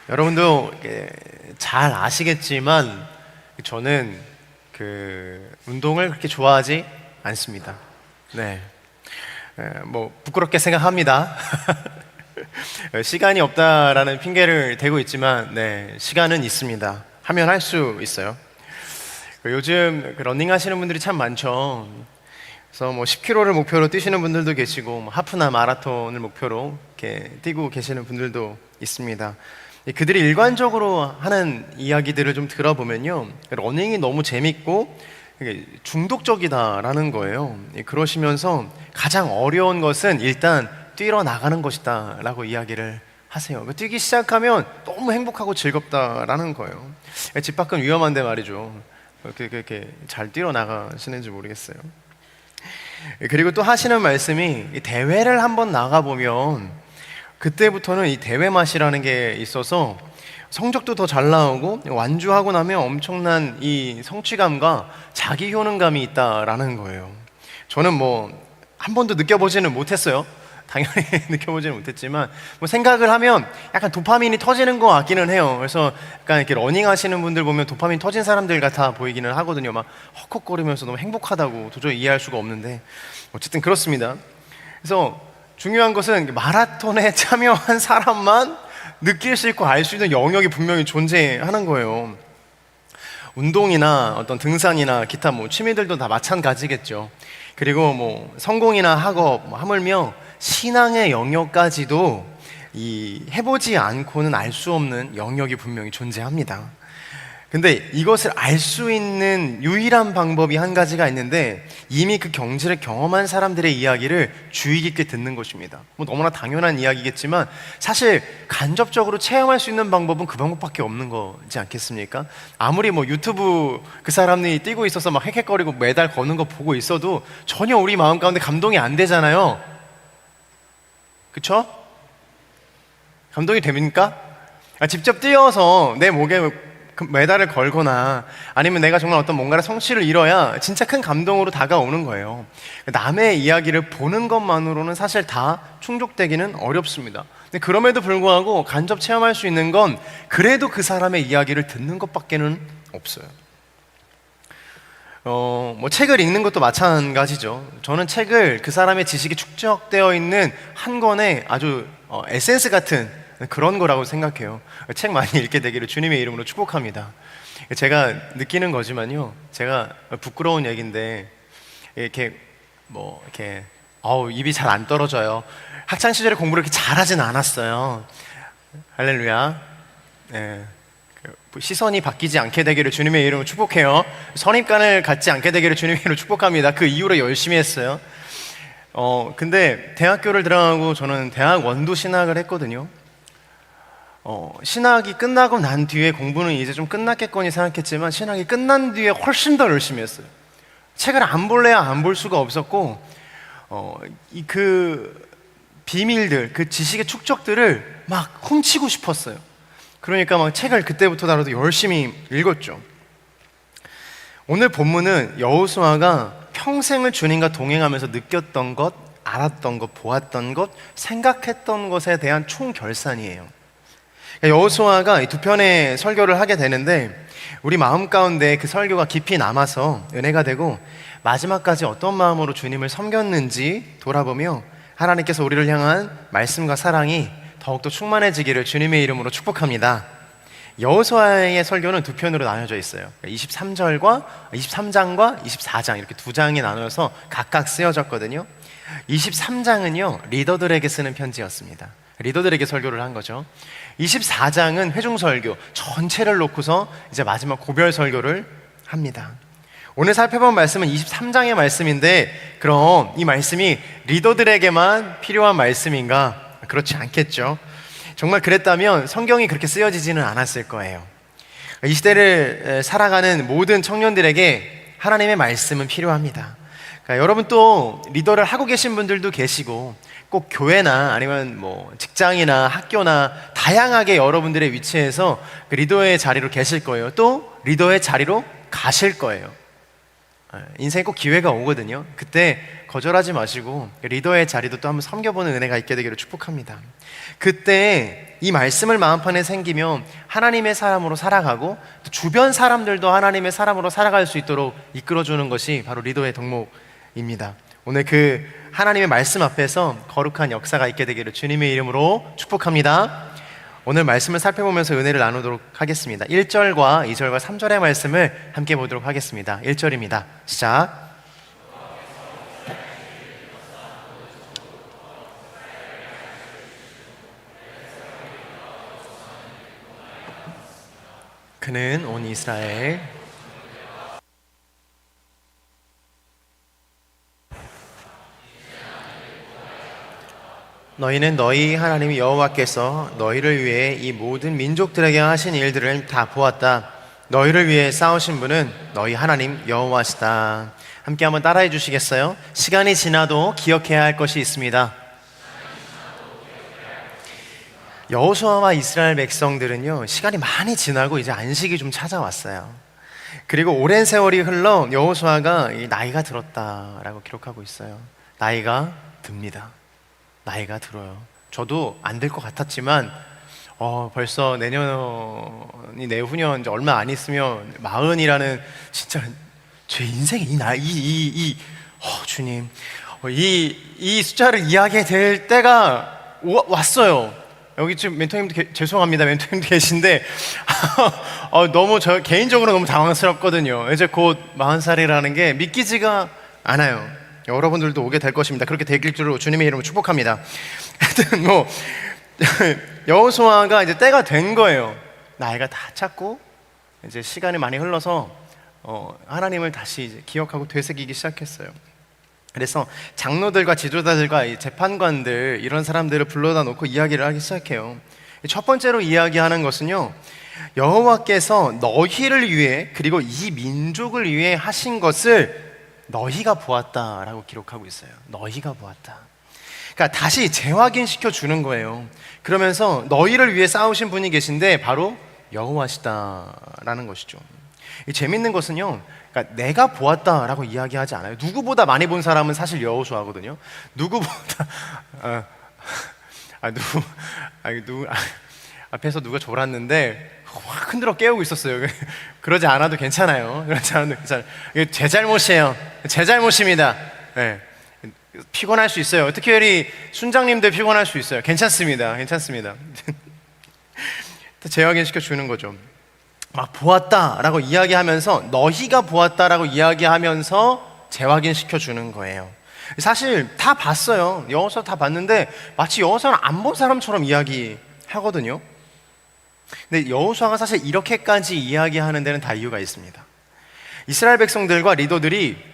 여러분도 잘 아시겠지만 저는 운동을 그렇게 좋아하지 않습니다. 네, 뭐 부끄럽게 생각합니다. 시간이 없다라는 핑계를 대고 있지만 네, 시간은 있습니다. 하면 할 수 있어요. 요즘 러닝 하시는 분들이 참 많죠. 그래서 뭐 10km를 목표로 뛰시는 분들도 계시고 뭐 하프나 마라톤을 목표로 이렇게 뛰고 계시는 분들도 있습니다. 그들이 일관적으로 하는 이야기들을 좀 들어보면요, 러닝이 너무 재밌고 중독적이다라는 거예요. 그러시면서 가장 어려운 것은 일단 뛰러 나가는 것이다 라고 이야기를 하세요. 뛰기 시작하면 너무 행복하고 즐겁다라는 거예요. 집 밖은 위험한데 말이죠. 그렇게 잘 뛰러 나가시는지 모르겠어요. 그리고 또 하시는 말씀이 대회를 한번 나가보면 그때부터는 이 대회 맛이라는 게 있어서 성적도 더 잘 나오고 완주하고 나면 엄청난 이 성취감과 자기 효능감이 있다라는 거예요. 저는 뭐 한 번도 느껴보지는 못했어요. 당연히 느껴보지는 못했지만 뭐 생각을 하면 약간 도파민이 터지는 것 같기는 해요. 그래서 약간 이렇게 러닝 하시는 분들 보면 도파민 터진 사람들 같아 보이기는 하거든요. 막 헉헉거리면서 너무 행복하다고 도저히 이해할 수가 없는데 어쨌든 그렇습니다. 그래서 중요한 것은 마라톤에 참여한 사람만 느낄 수 있고 알 수 있는 영역이 분명히 존재하는 거예요. 운동이나 어떤 등산이나 기타 뭐 취미들도 다 마찬가지겠죠. 그리고 뭐 성공이나 학업, 하물며 신앙의 영역까지도 이 해보지 않고는 알 수 없는 영역이 분명히 존재합니다. 근데 이것을 알 수 있는 유일한 방법이 한 가지가 있는데 이미 그 경지를 경험한 사람들의 이야기를 주의 깊게 듣는 것입니다. 뭐 너무나 당연한 이야기겠지만 사실 간접적으로 체험할 수 있는 방법은 그 방법밖에 없는 거지 않겠습니까? 아무리 뭐 유튜브 그 사람이 뛰고 있어서 막 헥헥거리고 메달 거는 거 보고 있어도 전혀 우리 마음 가운데 감동이 안 되잖아요. 그쵸? 감동이 됩니까? 직접 뛰어서 내 목에 메달을 걸거나 아니면 내가 정말 어떤 뭔가를 성취를 이뤄야 진짜 큰 감동으로 다가오는 거예요. 남의 이야기를 보는 것만으로는 사실 다 충족되기는 어렵습니다. 근데 그럼에도 불구하고 간접 체험할 수 있는 건 그래도 그 사람의 이야기를 듣는 것밖에는 없어요. 뭐 책을 읽는 것도 마찬가지죠. 저는 책을 그 사람의 지식이 축적되어 있는 한 권의 아주 에센스 같은 그런 거라고 생각해요. 책 많이 읽게 되기를 주님의 이름으로 축복합니다. 제가 느끼는 거지만요, 제가 부끄러운 얘기인데 이렇게 입이 잘 안 떨어져요. 학창 시절에 공부를 이렇게 잘하진 않았어요. 할렐루야. 네. 시선이 바뀌지 않게 되기를 주님의 이름으로 축복해요. 선입관을 갖지 않게 되기를 주님의 이름으로 축복합니다. 그 이후로 열심히 했어요. 근데 대학교를 들어가고 저는 대학 원도 신학을 했거든요. 신학이 끝나고 난 뒤에 공부는 이제 좀 끝났겠거니 생각했지만 신학이 끝난 뒤에 훨씬 더 열심히 했어요. 책을 안 볼래야 안 볼 수가 없었고 그 비밀들, 그 지식의 축적들을 막 훔치고 싶었어요. 그러니까 막 책을 그때부터라도 열심히 읽었죠. 오늘 본문은 여호수아가 평생을 주님과 동행하면서 느꼈던 것, 알았던 것, 보았던 것, 생각했던 것에 대한 총결산이에요. 여호수아가 두 편의 설교를 하게 되는데 우리 마음 가운데 그 설교가 깊이 남아서 은혜가 되고 마지막까지 어떤 마음으로 주님을 섬겼는지 돌아보며 하나님께서 우리를 향한 말씀과 사랑이 더욱더 충만해지기를 주님의 이름으로 축복합니다. 여호수아의 설교는 두 편으로 나눠져 있어요. 23장과 24장 이렇게 두 장에 나눠서 각각 쓰여졌거든요. 23장은요 리더들에게 쓰는 편지였습니다. 리더들에게 설교를 한 거죠. 24장은 회중설교 전체를 놓고서 이제 마지막 고별 설교를 합니다. 오늘 살펴본 말씀은 23장의 말씀인데, 그럼 이 말씀이 리더들에게만 필요한 말씀인가? 그렇지 않겠죠. 정말 그랬다면 성경이 그렇게 쓰여지지는 않았을 거예요. 이 시대를 살아가는 모든 청년들에게 하나님의 말씀은 필요합니다. 그러니까 여러분 또 리더를 하고 계신 분들도 계시고, 꼭 교회나 아니면 뭐 직장이나 학교나 다양하게 여러분들의 위치에서 그 리더의 자리로 계실 거예요. 또 리더의 자리로 가실 거예요. 인생에 꼭 기회가 오거든요. 그때 거절하지 마시고 리더의 자리도 또 한번 섬겨보는 은혜가 있게 되기를 축복합니다. 그때 이 말씀을 마음판에 생기면 하나님의 사람으로 살아가고 또 주변 사람들도 하나님의 사람으로 살아갈 수 있도록 이끌어주는 것이 바로 리더의 덕목입니다. 오늘 그 하나님의 말씀 앞에서 거룩한 역사가 있게 되기를 주님의 이름으로 축복합니다. 오늘 말씀을 살펴보면서 은혜를 나누도록 하겠습니다. 1절과 2절과 3절의 말씀을 함께 보도록 하겠습니다. 1절입니다. 시작. 그는 온 이스라엘 너희는 너희 하나님 여호와께서 너희를 위해 이 모든 민족들에게 하신 일들을 다 보았다. 너희를 위해 싸우신 분은 너희 하나님 여호와시다. 함께 한번 따라해 주시겠어요? 시간이 지나도 기억해야 할 것이 있습니다. 여호수아와 이스라엘 백성들은요, 시간이 많이 지나고 이제 안식이 좀 찾아왔어요. 그리고 오랜 세월이 흘러 여호수아가 나이가 들었다라고 기록하고 있어요. 나이가 듭니다. 나이가 들어요. 저도 안 될 것 같았지만 벌써 내년이 내후년 이제 얼마 안 있으면 40이라는 진짜 제 인생의 이 나이 주님 이 숫자를 이야기해 될 때가 왔어요. 여기 지금 멘토님도 죄송합니다. 멘토님도 계신데 너무 저 개인적으로 너무 당황스럽거든요. 이제 곧 40살이라는 게 믿기지가 않아요. 여러분들도 오게 될 것입니다. 그렇게 되길 줄로 주님의 이름으로 축복합니다. 하여튼 뭐 여호수아가 이제 때가 된 거예요. 나이가 다 찼고 이제 시간이 많이 흘러서 하나님을 다시 이제 기억하고 되새기기 시작했어요. 그래서 장로들과 지도자들과 재판관들 이런 사람들을 불러다 놓고 이야기를 하기 시작해요. 첫 번째로 이야기하는 것은요, 여호와께서 너희를 위해 그리고 이 민족을 위해 하신 것을 너희가 보았다라고 기록하고 있어요. 너희가 보았다. 그러니까 다시 재확인시켜 주는 거예요. 그러면서 너희를 위해 싸우신 분이 계신데 바로 여호와시다라는 것이죠. 재밌는 것은요, 그러니까 내가 보았다라고 이야기하지 않아요. 누구보다 많이 본 사람은 사실 여호수아거든요. 누구보다 앞에서 누가 졸았는데 확 흔들어 깨우고 있었어요. 그러지 않아도 괜찮아요. 그러지 않아도 괜찮아요. 이게 제 잘못이에요. 제 잘못입니다. 네. 피곤할 수 있어요. 특히 우리 순장님들 피곤할 수 있어요. 괜찮습니다. 괜찮습니다. 재확인시켜 주는 거죠. 막 보았다라고 이야기하면서 너희가 보았다라고 이야기하면서 재확인시켜 주는 거예요. 사실 다 봤어요. 여호수아 다 봤는데 마치 여호수아는 안 본 사람처럼 이야기하거든요. 근데 여호수아가 사실 이렇게까지 이야기하는 데는 다 이유가 있습니다. 이스라엘 백성들과 리더들이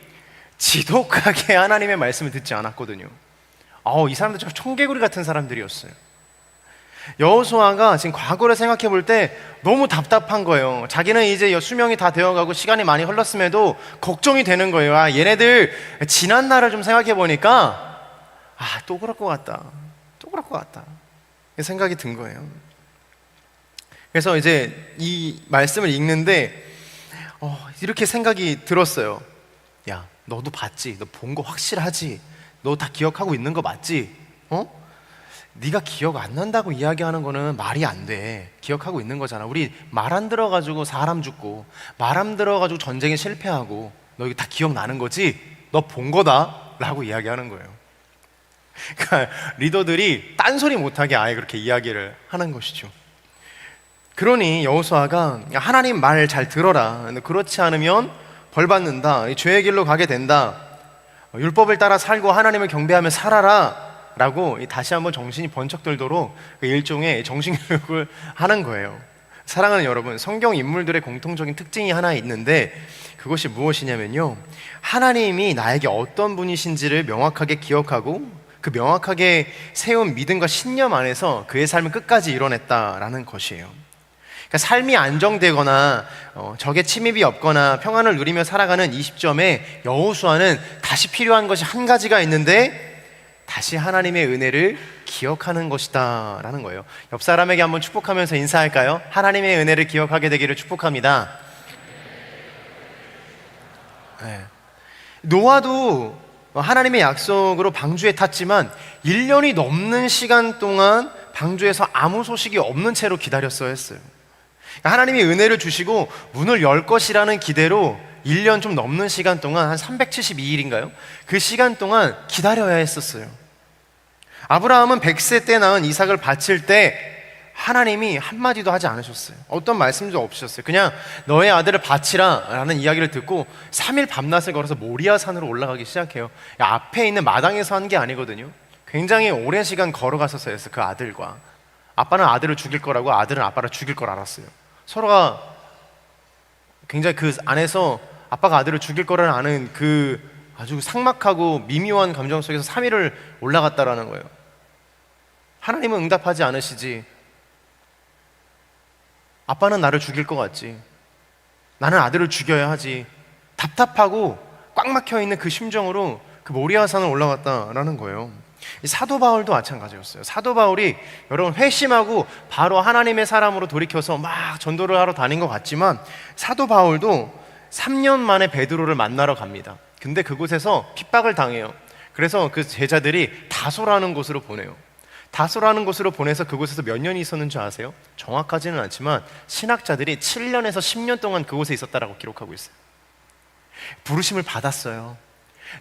지독하게 하나님의 말씀을 듣지 않았거든요. 이 사람들 좀 청개구리 같은 사람들이었어요. 여호수아가 지금 과거를 생각해 볼 때 너무 답답한 거예요. 자기는 이제 수명이 다 되어가고 시간이 많이 흘렀음에도 걱정이 되는 거예요. 얘네들 지난 날을 좀 생각해 보니까 또 그럴 것 같다. 또 그럴 것 같다. 생각이 든 거예요. 그래서 이제 이 말씀을 읽는데 이렇게 생각이 들었어요. 야, 너도 봤지? 너 본 거 확실하지? 너 다 기억하고 있는 거 맞지? 네가 기억 안 난다고 이야기하는 거는 말이 안 돼. 기억하고 있는 거잖아. 우리 말 안 들어가지고 사람 죽고 말 안 들어가지고 전쟁에 실패하고 너 이거 다 기억나는 거지? 너 본 거다 라고 이야기하는 거예요. 그러니까 리더들이 딴소리 못하게 아예 그렇게 이야기를 하는 것이죠. 그러니 여호수아가 하나님 말 잘 들어라. 그렇지 않으면 벌 받는다. 죄의 길로 가게 된다. 율법을 따라 살고 하나님을 경배하며 살아라 라고 다시 한번 정신이 번쩍 들도록 일종의 정신교육을 하는 거예요. 사랑하는 여러분, 성경 인물들의 공통적인 특징이 하나 있는데 그것이 무엇이냐면요, 하나님이 나에게 어떤 분이신지를 명확하게 기억하고 그 명확하게 세운 믿음과 신념 안에서 그의 삶을 끝까지 이뤄냈다라는 것이에요. 그러니까 삶이 안정되거나 적의 침입이 없거나 평안을 누리며 살아가는 이 시점에 여호수아는 다시 필요한 것이 한 가지가 있는데 다시 하나님의 은혜를 기억하는 것이다 라는 거예요. 옆 사람에게 한번 축복하면서 인사할까요? 하나님의 은혜를 기억하게 되기를 축복합니다. 네. 노아도 하나님의 약속으로 방주에 탔지만 1년이 넘는 시간 동안 방주에서 아무 소식이 없는 채로 기다렸어야 했어요. 하나님이 은혜를 주시고 문을 열 것이라는 기대로 1년 좀 넘는 시간 동안, 한 372일인가요? 그 시간 동안 기다려야 했었어요. 아브라함은 100세 때 낳은 이삭을 바칠 때 하나님이 한마디도 하지 않으셨어요. 어떤 말씀도 없으셨어요. 그냥 너의 아들을 바치라 라는 이야기를 듣고 3일 밤낮을 걸어서 모리아 산으로 올라가기 시작해요. 앞에 있는 마당에서 한 게 아니거든요. 굉장히 오랜 시간 걸어갔었어요. 그 아들과 아빠는 아들을 죽일 거라고, 아들은 아빠를 죽일 걸 알았어요. 서로가 굉장히 그 안에서 아빠가 아들을 죽일 거라는 아는 그 아주 삭막하고 미묘한 감정 속에서 3일을 올라갔다라는 거예요. 하나님은 응답하지 않으시지. 아빠는 나를 죽일 것 같지. 나는 아들을 죽여야 하지. 답답하고 꽉 막혀 있는 그 심정으로 그 모리아산을 올라갔다라는 거예요. 사도 바울도 마찬가지였어요. 사도 바울이 여러분 회심하고 바로 하나님의 사람으로 돌이켜서 막 전도를 하러 다닌 것 같지만 사도 바울도 3년 만에 베드로를 만나러 갑니다. 근데 그곳에서 핍박을 당해요. 그래서 그 제자들이 다소라는 곳으로 보내요. 다소라는 곳으로 보내서 그곳에서 몇 년이 있었는 줄 아세요? 정확하지는 않지만 신학자들이 7년에서 10년 동안 그곳에 있었다라고 기록하고 있어요. 부르심을 받았어요.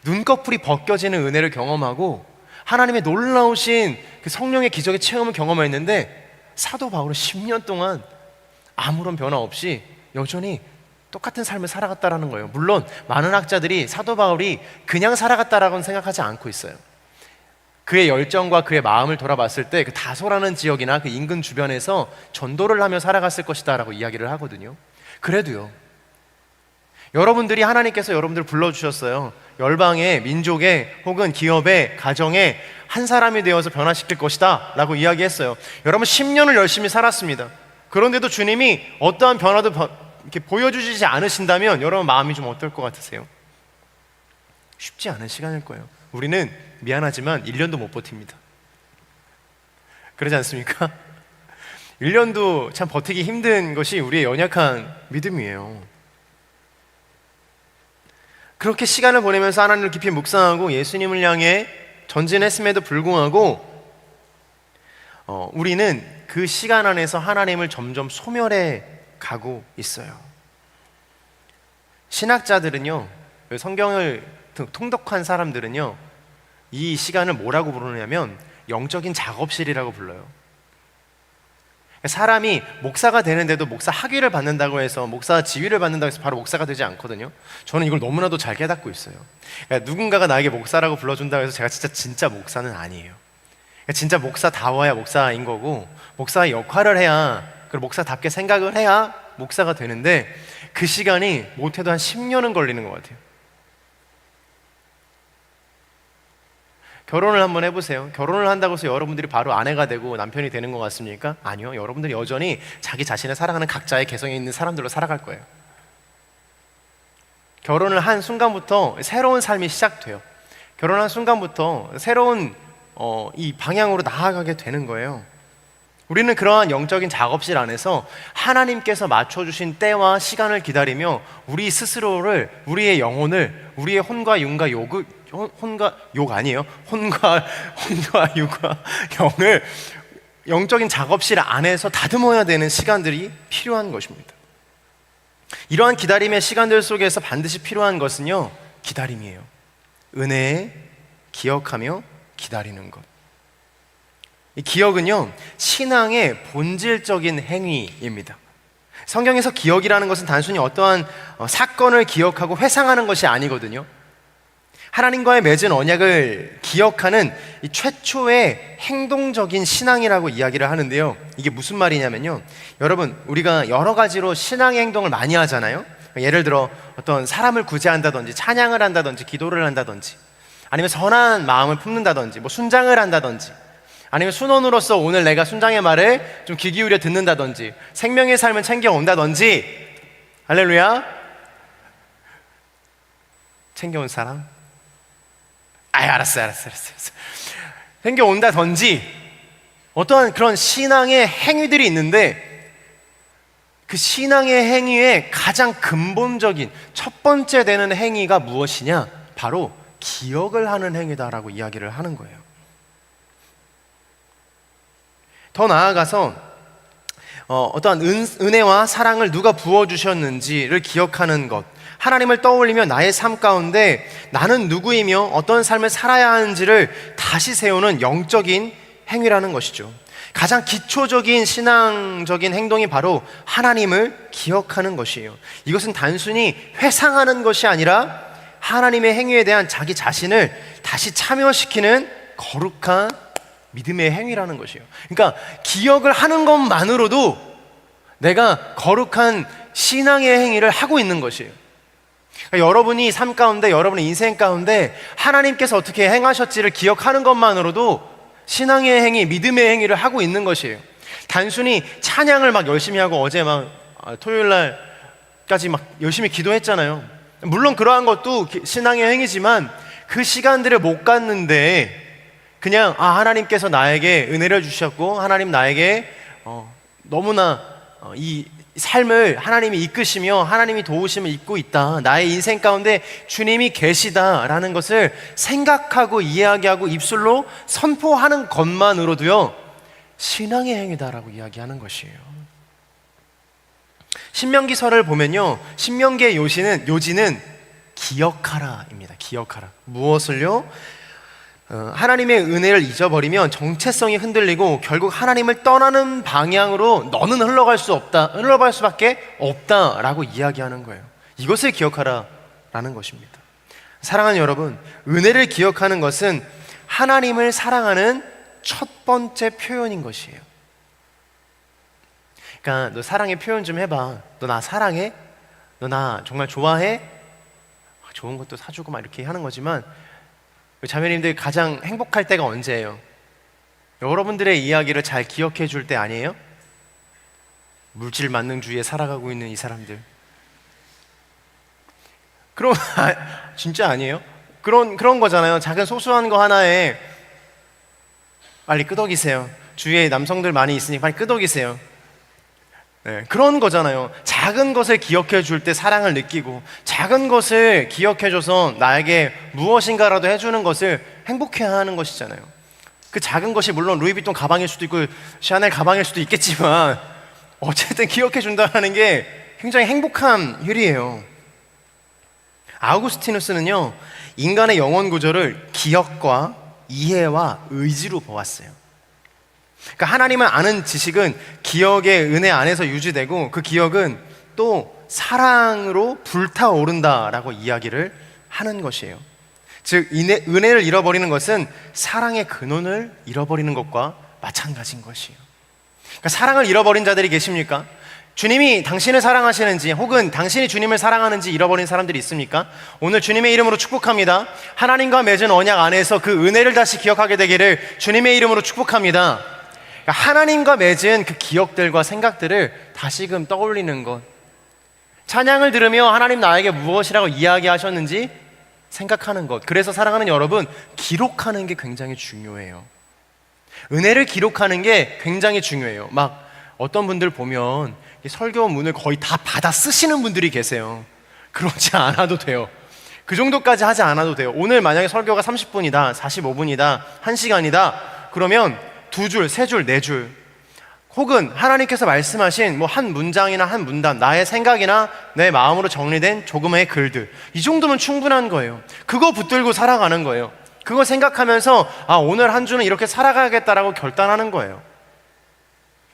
눈꺼풀이 벗겨지는 은혜를 경험하고 하나님의 놀라우신 그 성령의 기적의 체험을 경험했는데 사도 바울은 10년 동안 아무런 변화 없이 여전히 똑같은 삶을 살아갔다라는 거예요. 물론 많은 학자들이 사도 바울이 그냥 살아갔다라고는 생각하지 않고 있어요. 그의 열정과 그의 마음을 돌아봤을 때 그 다소라는 지역이나 그 인근 주변에서 전도를 하며 살아갔을 것이다 라고 이야기를 하거든요. 그래도요, 여러분들이 하나님께서 여러분들을 불러주셨어요. 열방의, 민족의 혹은 기업의, 가정의 한 사람이 되어서 변화시킬 것이다 라고 이야기했어요. 여러분 10년을 열심히 살았습니다. 그런데도 주님이 어떠한 변화도 이렇게 보여주시지 않으신다면 여러분 마음이 좀 어떨 것 같으세요? 쉽지 않은 시간일 거예요. 우리는 미안하지만 1년도 못 버팁니다. 그러지 않습니까? 1년도 참 버티기 힘든 것이 우리의 연약한 믿음이에요. 그렇게 시간을 보내면서 하나님을 깊이 묵상하고 예수님을 향해 전진했음에도 불구하고 우리는 그 시간 안에서 하나님을 점점 소멸해 가고 있어요. 신학자들은요, 성경을 통독한 사람들은요, 이 시간을 뭐라고 부르냐면 영적인 작업실이라고 불러요. 사람이 목사가 되는데도 목사 학위를 받는다고 해서, 목사 지위를 받는다고 해서 바로 목사가 되지 않거든요. 저는 이걸 너무나도 잘 깨닫고 있어요. 그러니까 누군가가 나에게 목사라고 불러준다고 해서 제가 진짜 목사는 아니에요. 그러니까 진짜 목사다워야 목사인 거고, 목사의 역할을 해야, 그리고 목사답게 생각을 해야 목사가 되는데 그 시간이 못해도 한 10년은 걸리는 것 같아요. 결혼을 한번 해보세요. 결혼을 한다고 해서 여러분들이 바로 아내가 되고 남편이 되는 것 같습니까? 아니요. 여러분들이 여전히 자기 자신을 살아가는 각자의 개성에 있는 사람들로 살아갈 거예요. 결혼을 한 순간부터 새로운 삶이 시작돼요. 결혼한 순간부터 새로운 이 방향으로 나아가게 되는 거예요. 우리는 그러한 영적인 작업실 안에서 하나님께서 맞춰주신 때와 시간을 기다리며 우리 스스로를, 우리의 영혼을, 우리의 혼과 육과 영을 영적인 작업실 안에서 다듬어야 되는 시간들이 필요한 것입니다. 이러한 기다림의 시간들 속에서 반드시 필요한 것은요, 기다림이에요. 은혜에 기억하며 기다리는 것. 이 기억은요, 신앙의 본질적인 행위입니다. 성경에서 기억이라는 것은 단순히 어떠한 사건을 기억하고 회상하는 것이 아니거든요. 하나님과의 맺은 언약을 기억하는 이 최초의 행동적인 신앙이라고 이야기를 하는데요. 이게 무슨 말이냐면요, 여러분, 우리가 여러 가지로 신앙의 행동을 많이 하잖아요. 예를 들어 어떤 사람을 구제한다든지, 찬양을 한다든지, 기도를 한다든지, 아니면 선한 마음을 품는다든지, 뭐 순장을 한다든지, 아니면 순원으로서 오늘 내가 순장의 말을 좀 귀 기울여 듣는다든지, 생명의 삶을 챙겨온다든지. 할렐루야. 챙겨온 사람? 알았어요. 챙겨온다든지 어떠한 그런 신앙의 행위들이 있는데, 그 신앙의 행위의 가장 근본적인 첫 번째 되는 행위가 무엇이냐? 바로 기억을 하는 행위다라고 이야기를 하는 거예요. 더 나아가서 어떠한 은혜와 사랑을 누가 부어주셨는지를 기억하는 것, 하나님을 떠올리며 나의 삶 가운데 나는 누구이며 어떤 삶을 살아야 하는지를 다시 세우는 영적인 행위라는 것이죠. 가장 기초적인 신앙적인 행동이 바로 하나님을 기억하는 것이에요. 이것은 단순히 회상하는 것이 아니라 하나님의 행위에 대한 자기 자신을 다시 참여시키는 거룩한 믿음의 행위라는 것이에요. 그러니까 기억을 하는 것만으로도 내가 거룩한 신앙의 행위를 하고 있는 것이에요. 그러니까 여러분이 삶 가운데, 여러분의 인생 가운데 하나님께서 어떻게 행하셨지를 기억하는 것만으로도 신앙의 행위, 믿음의 행위를 하고 있는 것이에요. 단순히 찬양을 막 열심히 하고, 어제 막 토요일 날까지 막 열심히 기도했잖아요. 물론 그러한 것도 신앙의 행위지만 그 시간들을 못 갔는데 그냥 하나님께서 나에게 은혜를 주셨고, 하나님 나에게 너무나 이 삶을 하나님이 이끄시며 하나님이 도우심을 입고 있다, 나의 인생 가운데 주님이 계시다라는 것을 생각하고 이야기하고 입술로 선포하는 것만으로도요, 신앙의 행위다라고 이야기하는 것이에요. 신명기서를 보면요, 신명기의 요지는 기억하라입니다. 기억하라. 무엇을요? 하나님의 은혜를 잊어버리면 정체성이 흔들리고 결국 하나님을 떠나는 방향으로 너는 흘러갈 수밖에 없다라고 이야기하는 거예요. 이것을 기억하라라는 것입니다. 사랑하는 여러분, 은혜를 기억하는 것은 하나님을 사랑하는 첫 번째 표현인 것이에요. 그러니까 너 사랑의 표현 좀 해봐. 너 나 사랑해? 너 나 정말 좋아해? 좋은 것도 사주고 막 이렇게 하는 거지만, 자매님들 가장 행복할 때가 언제예요? 여러분들의 이야기를 잘 기억해 줄 때 아니에요? 물질 만능주의에 살아가고 있는 이 사람들. 그럼 진짜 아니에요? 그런 거잖아요. 작은 소소한 거 하나에 빨리 끄덕이세요. 주위에 남성들 많이 있으니 빨리 끄덕이세요. 네, 그런 거잖아요. 작은 것을 기억해 줄 때 사랑을 느끼고, 작은 것을 기억해 줘서 나에게 무엇인가라도 해주는 것을 행복해하는 것이잖아요. 그 작은 것이 물론 루이비통 가방일 수도 있고 샤넬 가방일 수도 있겠지만 어쨌든 기억해 준다는 게 굉장히 행복한 일이에요. 아우구스티누스는요, 인간의 영혼 구조를 기억과 이해와 의지로 보았어요. 그러니까 하나님을 아는 지식은 기억의 은혜 안에서 유지되고, 그 기억은 또 사랑으로 불타오른다라고 이야기를 하는 것이에요. 즉 은혜를 잃어버리는 것은 사랑의 근원을 잃어버리는 것과 마찬가지인 것이에요. 그러니까 사랑을 잃어버린 자들이 계십니까? 주님이 당신을 사랑하시는지, 혹은 당신이 주님을 사랑하는지 잃어버린 사람들이 있습니까? 오늘 주님의 이름으로 축복합니다. 하나님과 맺은 언약 안에서 그 은혜를 다시 기억하게 되기를 주님의 이름으로 축복합니다. 하나님과 맺은 그 기억들과 생각들을 다시금 떠올리는 것, 찬양을 들으며 하나님 나에게 무엇이라고 이야기하셨는지 생각하는 것. 그래서 사랑하는 여러분, 기록하는 게 굉장히 중요해요. 은혜를 기록하는 게 굉장히 중요해요. 막 어떤 분들 보면 설교문을 거의 다 받아 쓰시는 분들이 계세요. 그러지 않아도 돼요. 그 정도까지 하지 않아도 돼요. 오늘 만약에 설교가 30분이다, 45분이다, 1시간이다 그러면 2줄, 3줄, 4줄 혹은 하나님께서 말씀하신 뭐 한 문장이나 한 문단, 나의 생각이나 내 마음으로 정리된 조금의 글들, 이 정도면 충분한 거예요. 그거 붙들고 살아가는 거예요. 그거 생각하면서 오늘 한 주는 이렇게 살아가야겠다라고 결단하는 거예요.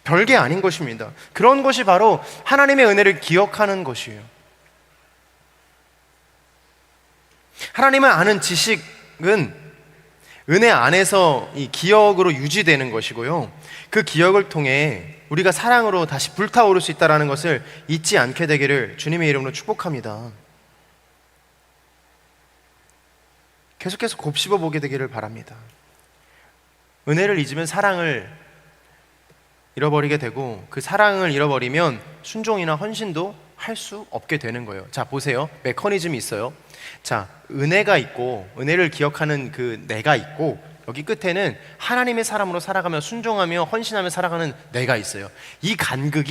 별게 아닌 것입니다. 그런 것이 바로 하나님의 은혜를 기억하는 것이에요. 하나님을 아는 지식은 은혜 안에서 이 기억으로 유지되는 것이고요. 그 기억을 통해 우리가 사랑으로 다시 불타오를 수 있다는 것을 잊지 않게 되기를 주님의 이름으로 축복합니다. 계속해서 곱씹어 보게 되기를 바랍니다. 은혜를 잊으면 사랑을 잃어버리게 되고, 그 사랑을 잃어버리면 순종이나 헌신도 할 수 없게 되는 거예요. 자, 보세요. 메커니즘이 있어요. 자, 은혜가 있고, 은혜를 기억하는 그 내가 있고, 여기 끝에는 하나님의 사람으로 살아가며 순종하며 헌신하며 살아가는 내가 있어요. 이 간극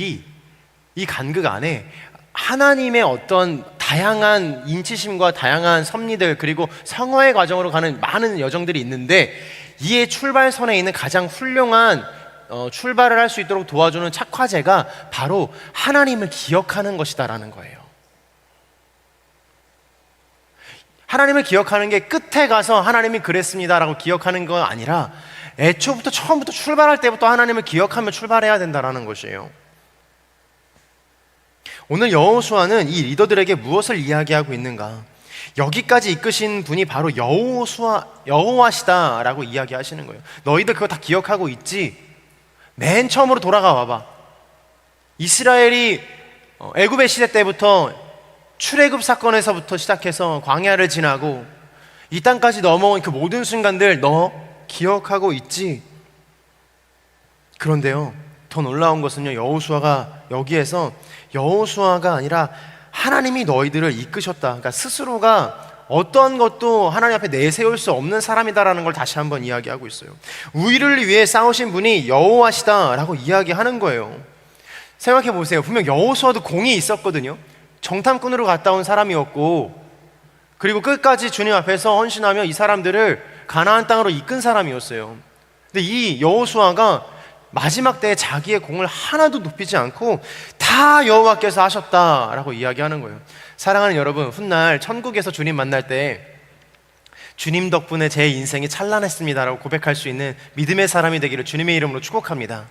안에 하나님의 어떤 다양한 인치심과 다양한 섭리들, 그리고 성화의 과정으로 가는 많은 여정들이 있는데, 이의 출발선에 있는 가장 훌륭한 출발을 할 수 있도록 도와주는 착화제가 바로 하나님을 기억하는 것이다라는 거예요. 하나님을 기억하는 게 끝에 가서 하나님이 그랬습니다라고 기억하는 건 아니라, 애초부터 처음부터 출발할 때부터 하나님을 기억하며 출발해야 된다라는 것이에요. 오늘 여호수아는 이 리더들에게 무엇을 이야기하고 있는가? 여기까지 이끄신 분이 바로 여호와시다라고 이야기하시는 거예요. 너희들 그거 다 기억하고 있지? 맨 처음으로 돌아가 봐봐. 이스라엘이 애굽의 시대 때부터 출애굽 사건에서부터 시작해서 광야를 지나고 이 땅까지 넘어온 그 모든 순간들 너 기억하고 있지? 그런데요, 더 놀라운 것은요, 여기에서 여호수아가 아니라 하나님이 너희들을 이끄셨다. 그러니까 스스로가 어떤 것도 하나님 앞에 내세울 수 없는 사람이다라는 걸 다시 한번 이야기하고 있어요. 우리를 위해 싸우신 분이 여호와시다라고 이야기하는 거예요. 생각해 보세요. 분명 여호수아도 공이 있었거든요. 정탐꾼으로 갔다 온 사람이었고, 그리고 끝까지 주님 앞에서 헌신하며 이 사람들을 가나안 땅으로 이끈 사람이었어요. 근데 이 여호수아가 마지막 때에 자기의 공을 하나도 높이지 않고 다 여호와께서 하셨다라고 이야기하는 거예요. 사랑하는 여러분, 훗날 천국에서 주님 만날 때 주님 덕분에 제 인생이 찬란했습니다라고 고백할 수 있는 믿음의 사람이 되기를 주님의 이름으로 축복합니다.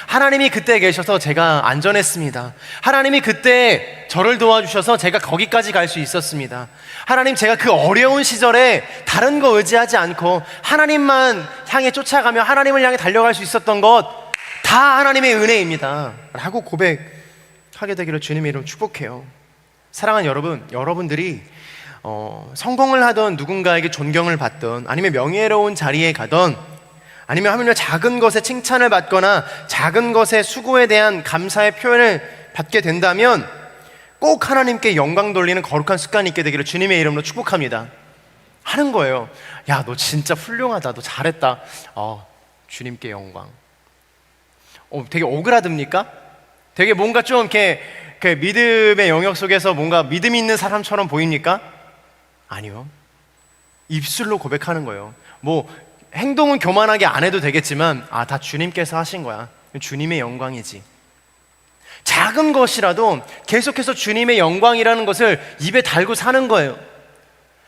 하나님이 그때 계셔서 제가 안전했습니다. 하나님이 그때 저를 도와주셔서 제가 거기까지 갈 수 있었습니다. 하나님, 제가 그 어려운 시절에 다른 거 의지하지 않고 하나님만 향해 쫓아가며 하나님을 향해 달려갈 수 있었던 것 다 하나님의 은혜입니다 라고 고백하게 되기를 주님의 이름으로 축복해요. 사랑하는 여러분, 여러분들이 성공을 하던 누군가에게 존경을 받던, 아니면 명예로운 자리에 가던, 아니면 하물며 작은 것에 칭찬을 받거나 작은 것의 수고에 대한 감사의 표현을 받게 된다면 꼭 하나님께 영광 돌리는 거룩한 습관이 있게 되기를 주님의 이름으로 축복합니다. 하는 거예요. 야, 너 진짜 훌륭하다, 너 잘했다. 주님께 영광. 되게 오그라듭니까? 되게 뭔가 좀 이렇게 그 믿음의 영역 속에서 뭔가 믿음 있는 사람처럼 보입니까? 아니요. 입술로 고백하는 거예요. 뭐 행동은 교만하게 안 해도 되겠지만 다 주님께서 하신 거야. 주님의 영광이지. 작은 것이라도 계속해서 주님의 영광이라는 것을 입에 달고 사는 거예요.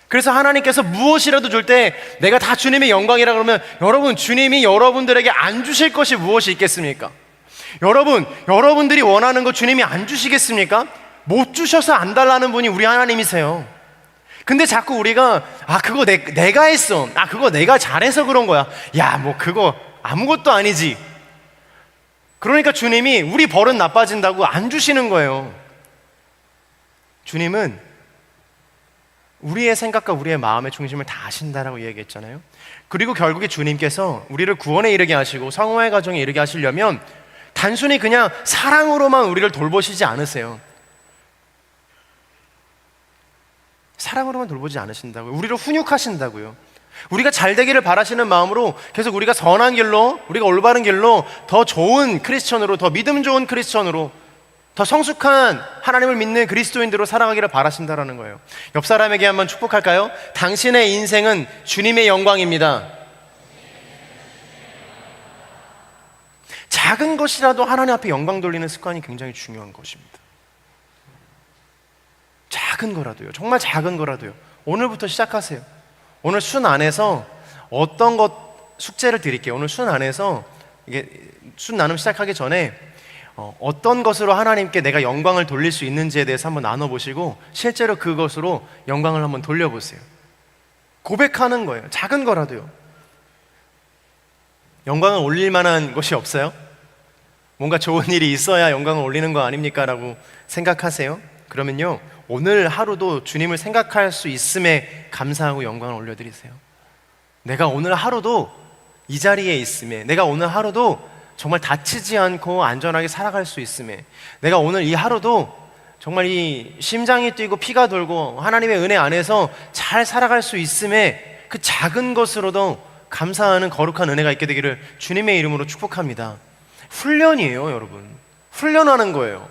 그래서 하나님께서 무엇이라도 줄 때 내가 다 주님의 영광이라 그러면, 여러분, 주님이 여러분들에게 안 주실 것이 무엇이 있겠습니까? 여러분들이 원하는 거 주님이 안 주시겠습니까? 못 주셔서 안 달라는 분이 우리 하나님이세요. 근데 자꾸 우리가 그거 내가 했어, 그거 내가 잘해서 그런 거야, 야, 뭐 그거 아무것도 아니지. 그러니까 주님이 우리 버릇 나빠진다고 안 주시는 거예요. 주님은 우리의 생각과 우리의 마음의 중심을 다 아신다라고 얘기했잖아요. 그리고 결국에 주님께서 우리를 구원에 이르게 하시고 성화의 과정에 이르게 하시려면 단순히 그냥 사랑으로만 우리를 돌보시지 않으세요. 사랑으로만 돌보지 않으신다고요. 우리를 훈육하신다고요. 우리가 잘 되기를 바라시는 마음으로 계속 우리가 선한 길로, 우리가 올바른 길로 더 좋은 크리스천으로, 더 믿음 좋은 크리스천으로, 더 성숙한 하나님을 믿는 그리스도인들로 살아가기를 바라신다라는 거예요. 옆 사람에게 한번 축복할까요? 당신의 인생은 주님의 영광입니다. 작은 것이라도 하나님 앞에 영광 돌리는 습관이 굉장히 중요한 것입니다. 작은 거라도요. 정말 작은 거라도요. 오늘부터 시작하세요. 오늘 순 안에서 어떤 것 숙제를 드릴게요. 오늘 순 안에서 이게 순 나눔 시작하기 전에 어떤 것으로 하나님께 내가 영광을 돌릴 수 있는지에 대해서 한번 나눠보시고 실제로 그것으로 영광을 한번 돌려보세요. 고백하는 거예요. 작은 거라도요. 영광을 올릴 만한 것이 없어요? 뭔가 좋은 일이 있어야 영광을 올리는 거 아닙니까? 라고 생각하세요? 그러면요, 오늘 하루도 주님을 생각할 수 있음에 감사하고 영광을 올려드리세요. 내가 오늘 하루도 이 자리에 있음에, 내가 오늘 하루도 정말 다치지 않고 안전하게 살아갈 수 있음에, 내가 오늘 이 하루도 정말 이 심장이 뛰고 피가 돌고 하나님의 은혜 안에서 잘 살아갈 수 있음에 그 작은 것으로도 감사하는 거룩한 은혜가 있게 되기를 주님의 이름으로 축복합니다. 훈련이에요, 여러분. 훈련하는 거예요.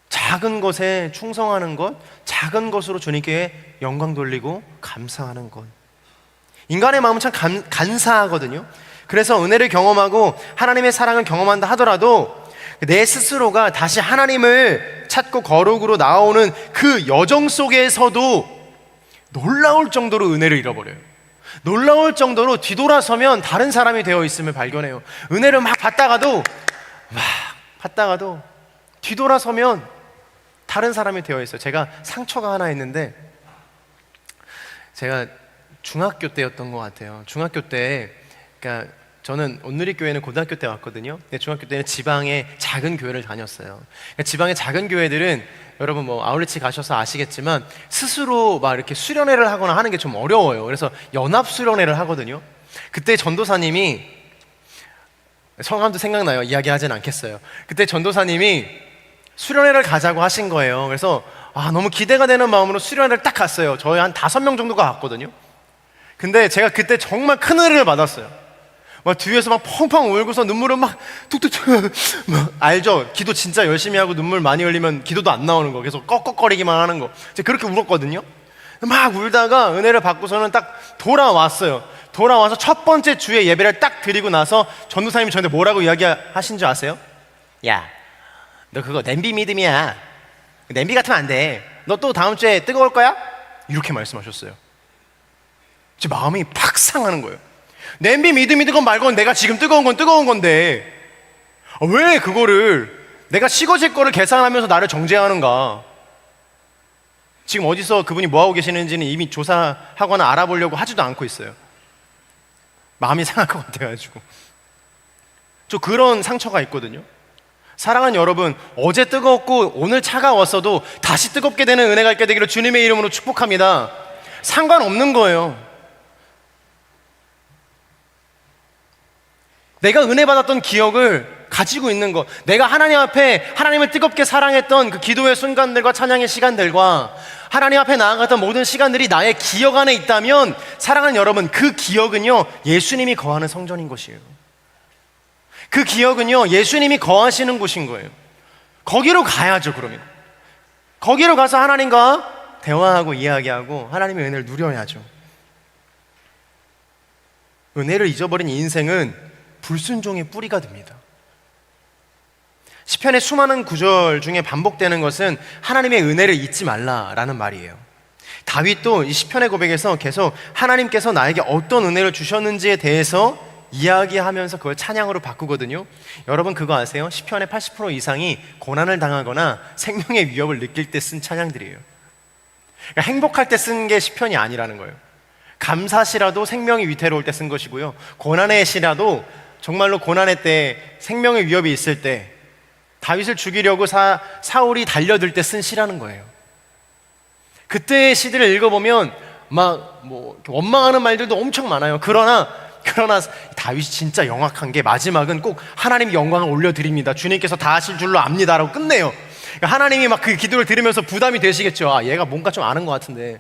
작은 것에 충성하는 것, 작은 것으로 주님께 영광 돌리고 감사하는 것. 인간의 마음은 참 간사하거든요. 그래서 은혜를 경험하고 하나님의 사랑을 경험한다 하더라도 내 스스로가 다시 하나님을 찾고 거룩으로 나오는 그 여정 속에서도 놀라울 정도로 은혜를 잃어버려요. 놀라울 정도로 뒤돌아서면 다른 사람이 되어 있음을 발견해요. 은혜를 막 받다가도 뒤돌아서면 다른 사람이 되어 있어요. 제가 상처가 하나 있는데, 제가 중학교 때였던 것 같아요. 중학교 때, 그러니까 저는 온누리교회는 고등학교 때 왔거든요. 중학교 때는 지방의 작은 교회를 다녔어요. 그러니까 지방의 작은 교회들은 여러분 뭐 아울렛이 가셔서 아시겠지만 스스로 막 이렇게 수련회를 하거나 하는 게 좀 어려워요. 그래서 연합 수련회를 하거든요. 그때 전도사님이, 성함도 생각나요. 이야기하진 않겠어요. 그때 전도사님이 수련회를 가자고 하신 거예요. 그래서 너무 기대가 되는 마음으로 수련회를 딱 갔어요. 저희 한 5명 정도가 갔거든요. 근데 제가 그때 정말 큰 은혜를 받았어요. 막 뒤에서 막 펑펑 울고서 눈물을 막 툭툭툭, 알죠? 기도 진짜 열심히 하고 눈물 많이 흘리면 기도도 안 나오는 거, 계속 꺽꺽거리기만 하는 거. 제가 그렇게 울었거든요. 막 울다가 은혜를 받고서는 딱 돌아왔어요. 돌아와서 첫 번째 주에 예배를 딱 드리고 나서 전도사님이 저한테 뭐라고 이야기하신 줄 아세요? 야, 너 그거 냄비 믿음이야. 냄비 같으면 안 돼. 너 또 다음 주에 뜨거울 거야? 이렇게 말씀하셨어요. 제 마음이 팍 상하는 거예요. 냄비 믿음 말고는 내가 지금 뜨거운 건 뜨거운 건데 왜 그거를, 내가 식어질 거를 계산하면서 나를 정죄하는가? 지금 어디서 그분이 뭐하고 계시는지는 이미 조사하거나 알아보려고 하지도 않고 있어요. 마음이 상할 것 같아가지고. 저 그런 상처가 있거든요. 사랑하는 여러분, 어제 뜨겁고 오늘 차가웠어도 다시 뜨겁게 되는 은혜가 있게 되기를 주님의 이름으로 축복합니다. 상관없는 거예요. 내가 은혜 받았던 기억을 가지고 있는 것, 내가 하나님 앞에 하나님을 뜨겁게 사랑했던 그 기도의 순간들과 찬양의 시간들과 하나님 앞에 나아갔던 모든 시간들이 나의 기억 안에 있다면, 사랑하는 여러분, 그 기억은요 예수님이 거하는 성전인 것이에요. 그 기억은요 예수님이 거하시는 곳인 거예요. 거기로 가야죠. 그러면 거기로 가서 하나님과 대화하고 이야기하고 하나님의 은혜를 누려야죠. 은혜를 잊어버린 인생은 불순종의 뿌리가 됩니다. 시편의 수많은 구절 중에 반복되는 것은 하나님의 은혜를 잊지 말라라는 말이에요. 다윗도 이 시편의 고백에서 계속 하나님께서 나에게 어떤 은혜를 주셨는지에 대해서 이야기하면서 그걸 찬양으로 바꾸거든요. 여러분 그거 아세요? 시편의 80% 이상이 고난을 당하거나 생명의 위협을 느낄 때 쓴 찬양들이에요. 그러니까 행복할 때 쓴 게 시편이 아니라는 거예요. 감사시라도 생명이 위태로울 때 쓴 것이고요, 고난의 시라도 정말로 고난의 때, 생명의 위협이 있을 때, 다윗을 죽이려고 사울이 달려들 때 쓴 시라는 거예요. 그때의 시들을 읽어보면 막 원망하는 말들도 엄청 많아요. 그러나 다윗이 진짜 영악한 게 마지막은 꼭 하나님 영광을 올려드립니다, 주님께서 다 하실 줄로 압니다 라고 끝내요. 그러니까 하나님이 막 그 기도를 들으면서 부담이 되시겠죠. 얘가 뭔가 좀 아는 것 같은데.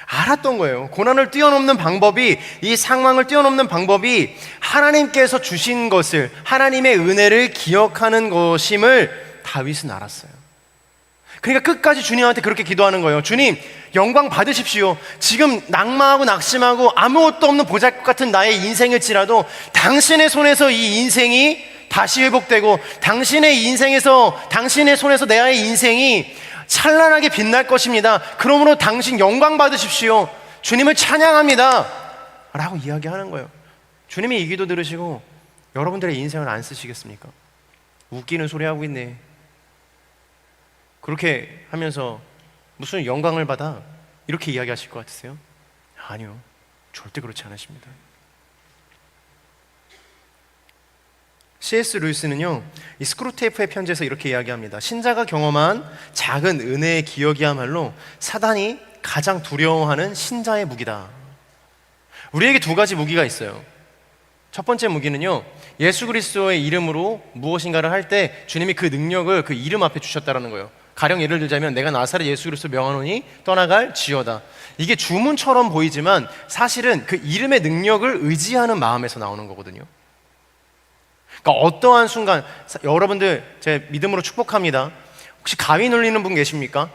알았던 거예요. 고난을 뛰어넘는 방법이, 이 상황을 뛰어넘는 방법이 하나님께서 주신 것을, 하나님의 은혜를 기억하는 것임을 다윗은 알았어요. 그러니까 끝까지 주님한테 그렇게 기도하는 거예요. 주님, 영광 받으십시오. 지금 낙마하고 낙심하고 아무것도 없는 보잘것 같은 나의 인생일지라도 당신의 손에서 이 인생이 다시 회복되고 당신의 인생에서, 당신의 손에서 나의 인생이 찬란하게 빛날 것입니다. 그러므로 당신 영광 받으십시오. 주님을 찬양합니다 라고 이야기하는 거예요. 주님이 이 기도 들으시고 여러분들의 인생을 안 쓰시겠습니까? 웃기는 소리 하고 있네, 그렇게 하면서 무슨 영광을 받아, 이렇게 이야기하실 것 같으세요? 아니요, 절대 그렇지 않으십니다. C.S. 루이스는요, 이 스크루테이프의 편지에서 이렇게 이야기합니다. 신자가 경험한 작은 은혜의 기억이야말로 사단이 가장 두려워하는 신자의 무기다. 우리에게 두 가지 무기가 있어요. 첫 번째 무기는요, 예수 그리스도의 이름으로 무엇인가를 할 때 주님이 그 능력을 그 이름 앞에 주셨다는 거예요. 가령 예를 들자면 내가 나사렛 예수 그리스도 명하노니 떠나갈 지어다. 이게 주문처럼 보이지만 사실은 그 이름의 능력을 의지하는 마음에서 나오는 거거든요. 그러니까 어떠한 순간, 여러분들 제 믿음으로 축복합니다. 혹시 가위 눌리는 분 계십니까?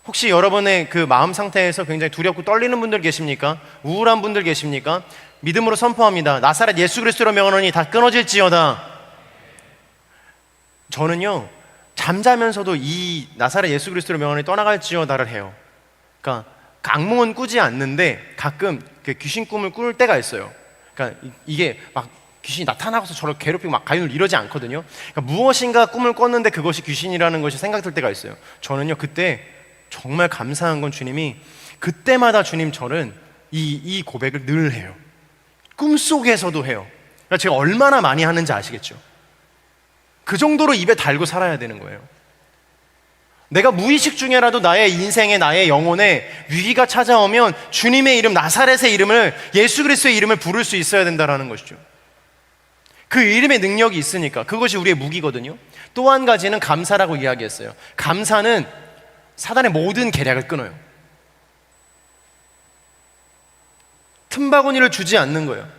혹시 여러분의 그 마음 상태에서 굉장히 두렵고 떨리는 분들 계십니까? 우울한 분들 계십니까? 믿음으로 선포합니다. 나사렛 예수 그리스도로 명하노니 다 끊어질지어다. 저는요, 잠자면서도 이 나사렛 예수 그리스도로 명하노니 떠나갈지어다를 해요. 그러니까 악몽은 꾸지 않는데 가끔 귀신 꿈을 꿀 때가 있어요. 그러니까 이게 막 귀신이 나타나서 저를 괴롭히고 막 가위를 이러지 않거든요. 그러니까 무엇인가 꿈을 꿨는데 그것이 귀신이라는 것이 생각될 때가 있어요. 저는요, 그때 정말 감사한 건 주님이 그때마다 주님 저는 이 고백을 늘 해요. 꿈속에서도 해요. 그러니까 제가 얼마나 많이 하는지 아시겠죠? 그 정도로 입에 달고 살아야 되는 거예요. 내가 무의식 중에라도 나의 인생에, 나의 영혼에 위기가 찾아오면 주님의 이름, 나사렛의 이름을, 예수 그리스도의 이름을 부를 수 있어야 된다는 것이죠. 그 이름의 능력이 있으니까. 그것이 우리의 무기거든요. 또 한 가지는 감사라고 이야기했어요. 감사는 사단의 모든 계략을 끊어요. 틈바구니를 주지 않는 거예요.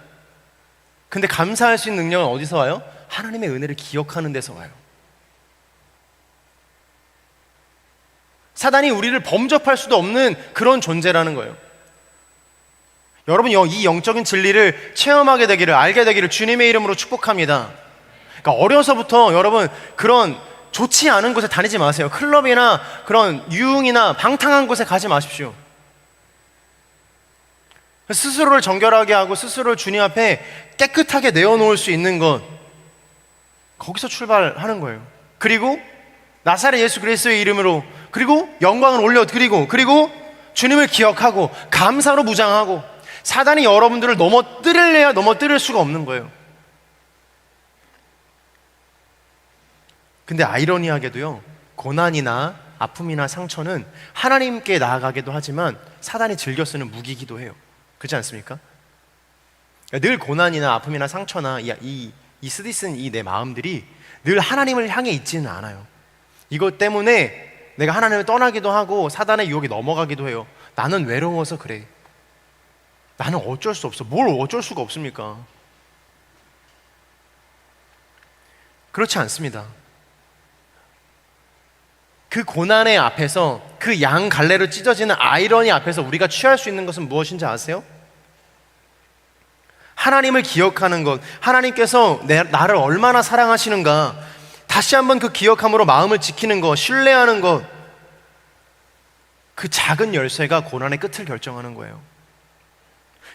근데 감사할 수 있는 능력은 어디서 와요? 하나님의 은혜를 기억하는 데서 와요. 사단이 우리를 범접할 수도 없는 그런 존재라는 거예요. 여러분, 이 영적인 진리를 체험하게 되기를, 알게 되기를 주님의 이름으로 축복합니다. 그러니까 어려서부터 여러분 그런 좋지 않은 곳에 다니지 마세요. 클럽이나 그런 유흥이나 방탕한 곳에 가지 마십시오. 스스로를 정결하게 하고 스스로를 주님 앞에 깨끗하게 내어놓을 수 있는 것, 거기서 출발하는 거예요. 그리고 나사렛 예수 그리스도의 이름으로, 그리고 영광을 올려드리고, 그리고 주님을 기억하고 감사로 무장하고, 사단이 여러분들을 넘어뜨릴래야 넘어뜨릴 수가 없는 거예요. 근데 아이러니하게도요, 고난이나 아픔이나 상처는 하나님께 나아가기도 하지만 사단이 즐겨 쓰는 무기이기도 해요. 그렇지 않습니까? 늘 고난이나 아픔이나 상처나 이 쓰디쓴 이 내 마음들이 늘 하나님을 향해 있지는 않아요. 이것 때문에 내가 하나님을 떠나기도 하고 사단의 유혹에 넘어가기도 해요. 나는 외로워서 그래. 나는 어쩔 수 없어. 뭘 어쩔 수가 없습니까? 그렇지 않습니다. 그 고난의 앞에서, 그 양 갈래로 찢어지는 아이러니 앞에서 우리가 취할 수 있는 것은 무엇인지 아세요? 하나님을 기억하는 것, 하나님께서 나를 얼마나 사랑하시는가 다시 한번 그 기억함으로 마음을 지키는 것, 신뢰하는 것, 그 작은 열쇠가 고난의 끝을 결정하는 거예요.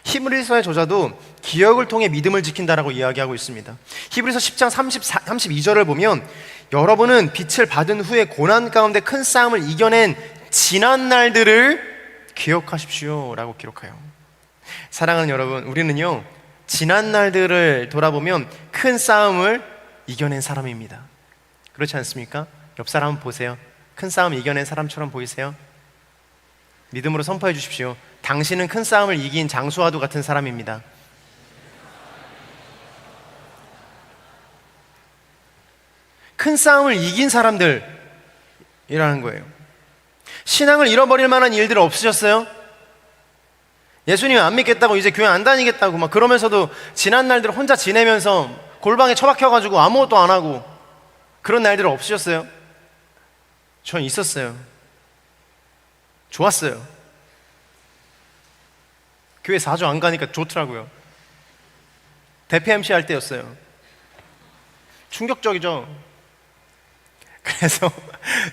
히브리서의 저자도 기억을 통해 믿음을 지킨다라고 이야기하고 있습니다. 히브리서 10장 32절을 보면 여러분은 빛을 받은 후에 고난 가운데 큰 싸움을 이겨낸 지난 날들을 기억하십시오 라고 기록해요. 사랑하는 여러분, 우리는요 지난 날들을 돌아보면 큰 싸움을 이겨낸 사람입니다. 그렇지 않습니까? 옆 사람 한번 보세요. 큰 싸움 이겨낸 사람처럼 보이세요? 믿음으로 선포해 주십시오. 당신은 큰 싸움을 이긴 장수와도 같은 사람입니다. 큰 싸움을 이긴 사람들이라는 거예요. 신앙을 잃어버릴 만한 일들 없으셨어요? 예수님 안 믿겠다고 이제 교회 안 다니겠다고 막 그러면서도 지난 날들 혼자 지내면서 골방에 처박혀가지고 아무것도 안 하고 그런 날들 없으셨어요? 전 있었어요. 좋았어요. 교회 4주 안 가니까 좋더라고요. 대표 MC 할 때였어요. 충격적이죠. 그래서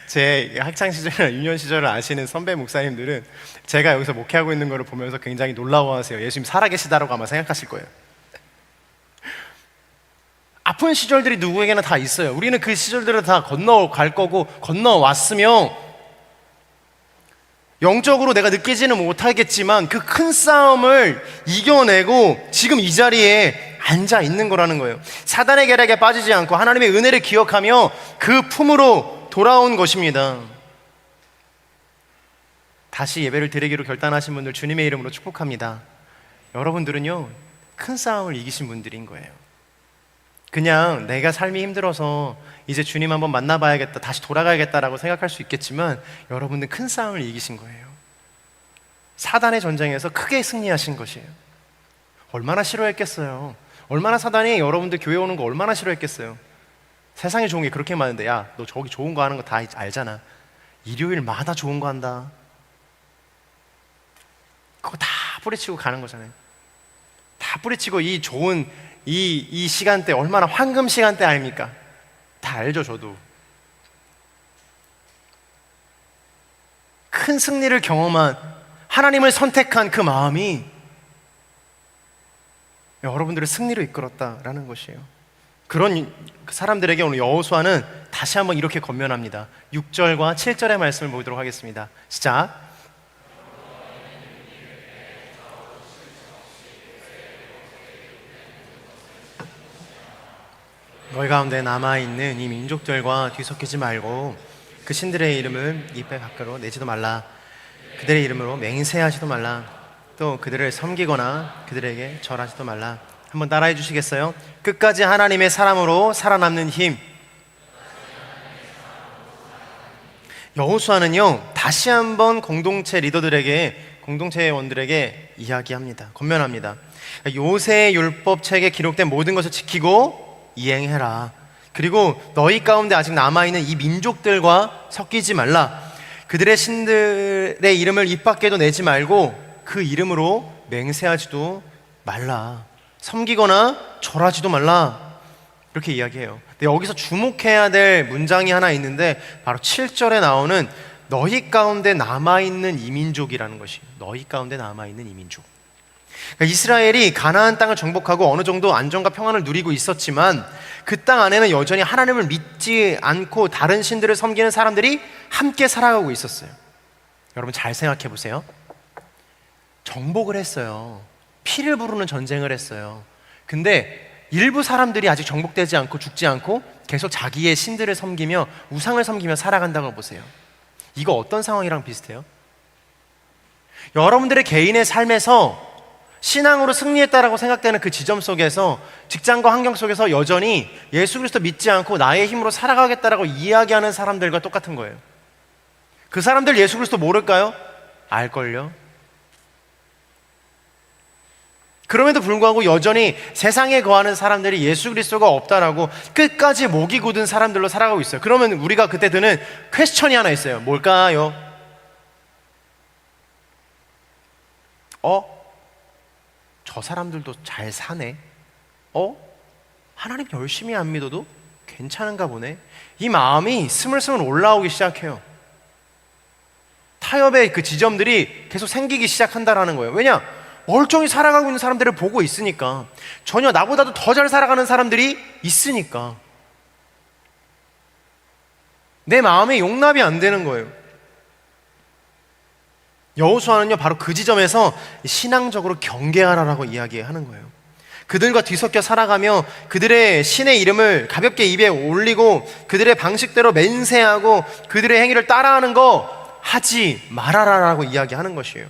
제 학창 시절이나 유년 시절을 아시는 선배 목사님들은 제가 여기서 목회하고 있는 것을 보면서 굉장히 놀라워하세요. 예수님 살아계시다라고 아마 생각하실 거예요. 아픈 시절들이 누구에게나 다 있어요. 우리는 그 시절들을 다 건너갈 거고 건너왔으며 영적으로 내가 느끼지는 못하겠지만 그 큰 싸움을 이겨내고 지금 이 자리에 앉아 있는 거라는 거예요. 사단의 계략에 빠지지 않고 하나님의 은혜를 기억하며 그 품으로 돌아온 것입니다. 다시 예배를 드리기로 결단하신 분들 주님의 이름으로 축복합니다. 여러분들은요, 큰 싸움을 이기신 분들인 거예요. 그냥 내가 삶이 힘들어서 이제 주님 한번 만나봐야겠다, 다시 돌아가야겠다라고 생각할 수 있겠지만 여러분들 큰 싸움을 이기신 거예요. 사단의 전쟁에서 크게 승리하신 것이에요. 얼마나 싫어했겠어요. 얼마나 사단이 여러분들 교회 오는 거 얼마나 싫어했겠어요. 세상에 좋은 게 그렇게 많은데, 야, 너 저기 좋은 거 하는 거 다 알잖아. 일요일마다 좋은 거 한다. 그거 다 뿌리치고 가는 거잖아요. 다 뿌리치고 이 좋은 이 시간대 얼마나 황금 시간대 아닙니까? 다 알죠, 저도. 큰 승리를 경험한 하나님을 선택한 그 마음이 여러분들의 승리로 이끌었다라는 것이에요. 그런 사람들에게 오늘 여호수아는 다시 한번 이렇게 권면합니다. 6절과 7절의 말씀을 보도록 하겠습니다. 시작. 너희 가운데 남아있는 이 민족들과 뒤섞이지 말고 그 신들의 이름을 입에 밖으로 내지도 말라. 그들의 이름으로 맹세하지도 말라. 또 그들을 섬기거나 그들에게 절하지도 말라. 한번 따라해 주시겠어요? 끝까지 하나님의 사람으로 살아남는 힘. 여호수아는요, 다시 한번 공동체 리더들에게, 공동체 회원들에게 이야기합니다. 권면합니다. 요새의 율법책에 기록된 모든 것을 지키고 이행해라. 그리고 너희 가운데 아직 남아있는 이 민족들과 섞이지 말라. 그들의 신들의 이름을 입 밖에도 내지 말고 그 이름으로 맹세하지도 말라. 섬기거나 절하지도 말라. 이렇게 이야기해요. 근데 여기서 주목해야 될 문장이 하나 있는데 바로 7절에 나오는 너희 가운데 남아있는 이 민족이라는 것이에요. 너희 가운데 남아있는 이 민족. 그러니까 이스라엘이 가나안 땅을 정복하고 어느 정도 안정과 평안을 누리고 있었지만 그 땅 안에는 여전히 하나님을 믿지 않고 다른 신들을 섬기는 사람들이 함께 살아가고 있었어요. 여러분 잘 생각해 보세요. 정복을 했어요. 피를 부르는 전쟁을 했어요. 근데 일부 사람들이 아직 정복되지 않고 죽지 않고 계속 자기의 신들을 섬기며 우상을 섬기며 살아간다고 보세요. 이거 어떤 상황이랑 비슷해요? 여러분들의 개인의 삶에서 신앙으로 승리했다라고 생각되는 그 지점 속에서, 직장과 환경 속에서 여전히 예수 그리스도 믿지 않고 나의 힘으로 살아가겠다라고 이야기하는 사람들과 똑같은 거예요. 그 사람들 예수 그리스도 모를까요? 알걸요? 그럼에도 불구하고 여전히 세상에 거하는 사람들이 예수 그리스도가 없다라고 끝까지 목이 굳은 사람들로 살아가고 있어요. 그러면 우리가 그때 드는 퀘스천이 하나 있어요. 뭘까요? 저 사람들도 잘 사네. 하나님 열심히 안 믿어도 괜찮은가 보네. 이 마음이 스물스물 올라오기 시작해요. 타협의 그 지점들이 계속 생기기 시작한다라는 거예요. 왜냐? 멀쩡히 살아가고 있는 사람들을 보고 있으니까. 전혀 나보다도 더 잘 살아가는 사람들이 있으니까. 내 마음에 용납이 안 되는 거예요. 여호수아는요, 바로 그 지점에서 신앙적으로 경계하라라고 이야기하는 거예요. 그들과 뒤섞여 살아가며 그들의 신의 이름을 가볍게 입에 올리고 그들의 방식대로 맹세하고 그들의 행위를 따라하는 거 하지 말아라라고 이야기하는 것이에요.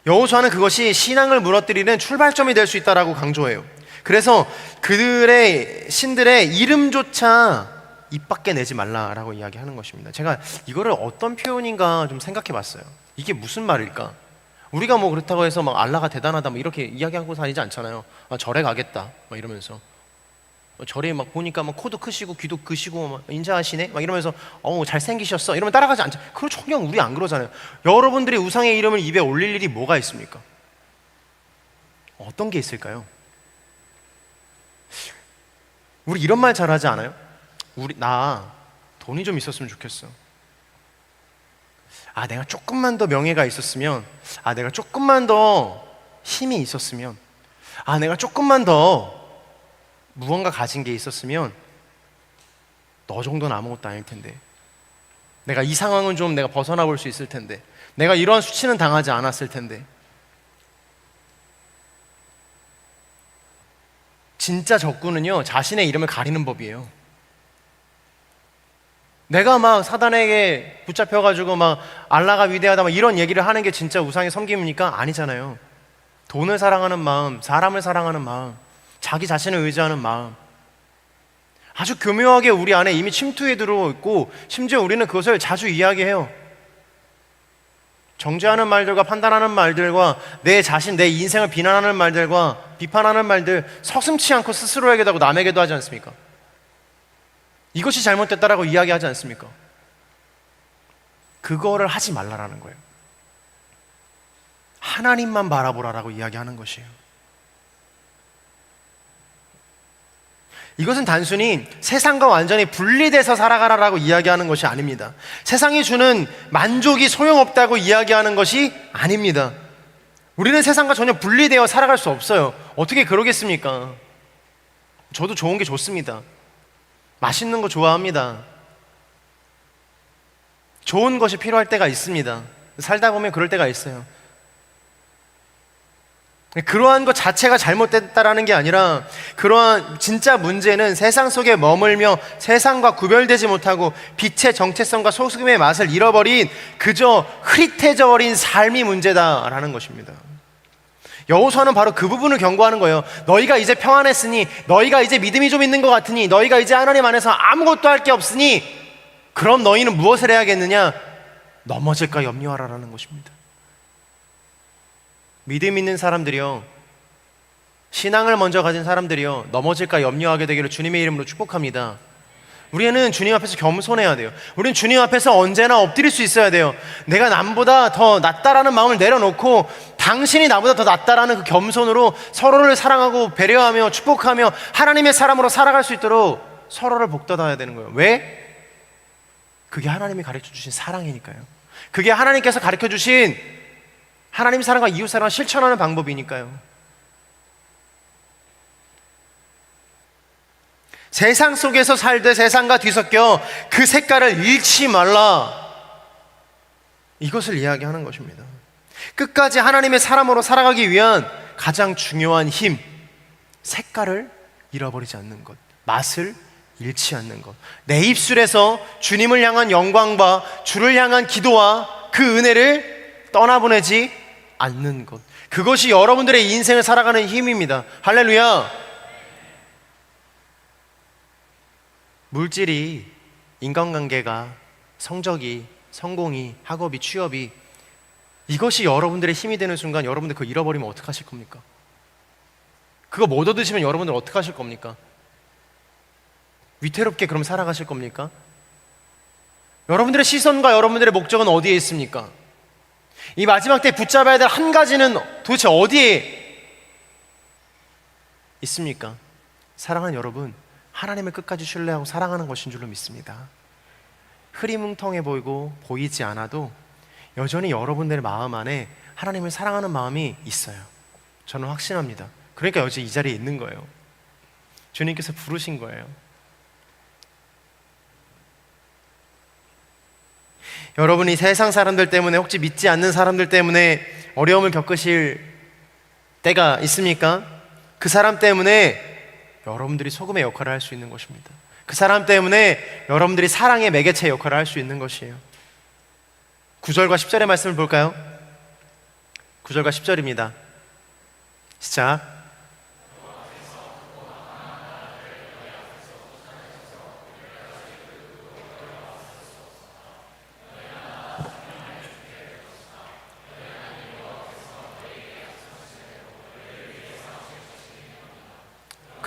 여호수아는 그것이 신앙을 무너뜨리는 출발점이 될 수 있다라고 강조해요. 그래서 그들의 신들의 이름조차 입 밖에 내지 말라라고 이야기하는 것입니다. 제가 이거를 어떤 표현인가 좀 생각해 봤어요. 이게 무슨 말일까? 우리가 뭐 그렇다고 해서 막 알라가 대단하다 뭐 이렇게 이야기하고 다니지 않잖아요. 절에 가겠다 막 이러면서. 저리 막 보니까 막 코도 크시고 귀도 크시고 막 인자하시네 막 이러면서 잘생기셨어 이러면 따라가지 않죠. 그럼 전혀 우리 안 그러잖아요. 여러분들이 우상의 이름을 입에 올릴 일이 뭐가 있습니까? 어떤 게 있을까요? 우리 이런 말 잘하지 않아요? 나 돈이 좀 있었으면 좋겠어. 내가 조금만 더 명예가 있었으면, 내가 조금만 더 힘이 있었으면, 내가 조금만 더 무언가 가진 게 있었으면 너 정도는 아무것도 아닐 텐데, 내가 이 상황은 좀 내가 벗어나 볼 수 있을 텐데, 내가 이러한 수치는 당하지 않았을 텐데. 진짜 적군은요, 자신의 이름을 가리는 법이에요. 내가 막 사단에게 붙잡혀가지고 막 알라가 위대하다 막 이런 얘기를 하는 게 진짜 우상의 섬김입니까? 아니잖아요. 돈을 사랑하는 마음, 사람을 사랑하는 마음, 자기 자신을 의지하는 마음, 아주 교묘하게 우리 안에 이미 침투해 들어있고, 심지어 우리는 그것을 자주 이야기해요. 정죄하는 말들과 판단하는 말들과 내 자신, 내 인생을 비난하는 말들과 비판하는 말들 서슴지 않고 스스로에게도 하고 남에게도 하지 않습니까? 이것이 잘못됐다라고 이야기하지 않습니까? 그거를 하지 말라라는 거예요. 하나님만 바라보라라고 이야기하는 것이에요. 이것은 단순히 세상과 완전히 분리돼서 살아가라라고 이야기하는 것이 아닙니다. 세상이 주는 만족이 소용없다고 이야기하는 것이 아닙니다. 우리는 세상과 전혀 분리되어 살아갈 수 없어요. 어떻게 그러겠습니까? 저도 좋은 게 좋습니다. 맛있는 거 좋아합니다. 좋은 것이 필요할 때가 있습니다. 살다 보면 그럴 때가 있어요. 그러한 것 자체가 잘못됐다라는 게 아니라, 그러한 진짜 문제는 세상 속에 머물며 세상과 구별되지 못하고 빛의 정체성과 소금의 맛을 잃어버린 그저 흐릿해져 버린 삶이 문제다라는 것입니다. 여호수아는 바로 그 부분을 경고하는 거예요. 너희가 이제 평안했으니, 너희가 이제 믿음이 좀 있는 것 같으니, 너희가 이제 하나님 안에서 아무것도 할 게 없으니 그럼 너희는 무엇을 해야겠느냐? 넘어질까 염려하라라는 것입니다. 믿음 있는 사람들이요, 신앙을 먼저 가진 사람들이요, 넘어질까 염려하게 되기를 주님의 이름으로 축복합니다. 우리는 주님 앞에서 겸손해야 돼요. 우리는 주님 앞에서 언제나 엎드릴 수 있어야 돼요. 내가 남보다 더 낫다라는 마음을 내려놓고 당신이 나보다 더 낫다라는 그 겸손으로 서로를 사랑하고 배려하며 축복하며 하나님의 사람으로 살아갈 수 있도록 서로를 복돋아야 되는 거예요. 왜? 그게 하나님이 가르쳐 주신 사랑이니까요. 그게 하나님께서 가르쳐 주신 하나님 사랑과 이웃 사랑을 실천하는 방법이니까요. 세상 속에서 살되 세상과 뒤섞여 그 색깔을 잃지 말라, 이것을 이야기하는 것입니다. 끝까지 하나님의 사람으로 살아가기 위한 가장 중요한 힘, 색깔을 잃어버리지 않는 것, 맛을 잃지 않는 것, 내 입술에서 주님을 향한 영광과 주를 향한 기도와 그 은혜를 떠나보내지 않는 것, 그것이 여러분들의 인생을 살아가는 힘입니다. 할렐루야. 물질이, 인간관계가, 성적이, 성공이, 학업이, 취업이, 이것이 여러분들의 힘이 되는 순간 여러분들 그거 잃어버리면 어떡하실 겁니까? 그거 못 얻으시면 여러분들 어떡하실 겁니까? 위태롭게 그럼 살아가실 겁니까? 여러분들의 시선과 여러분들의 목적은 어디에 있습니까? 이 마지막 때 붙잡아야 될 한 가지는 도대체 어디에 있습니까? 사랑하는 여러분, 하나님을 끝까지 신뢰하고 사랑하는 것인 줄로 믿습니다. 흐리뭉텅해 보이고 보이지 않아도 여전히 여러분들의 마음 안에 하나님을 사랑하는 마음이 있어요. 저는 확신합니다. 그러니까 여전히 이 자리에 있는 거예요. 주님께서 부르신 거예요. 여러분이 세상 사람들 때문에, 혹시 믿지 않는 사람들 때문에 어려움을 겪으실 때가 있습니까? 그 사람 때문에 여러분들이 소금의 역할을 할 수 있는 것입니다. 그 사람 때문에 여러분들이 사랑의 매개체 역할을 할 수 있는 것이에요. 9절과 10절의 말씀을 볼까요? 9절과 10절입니다. 시작.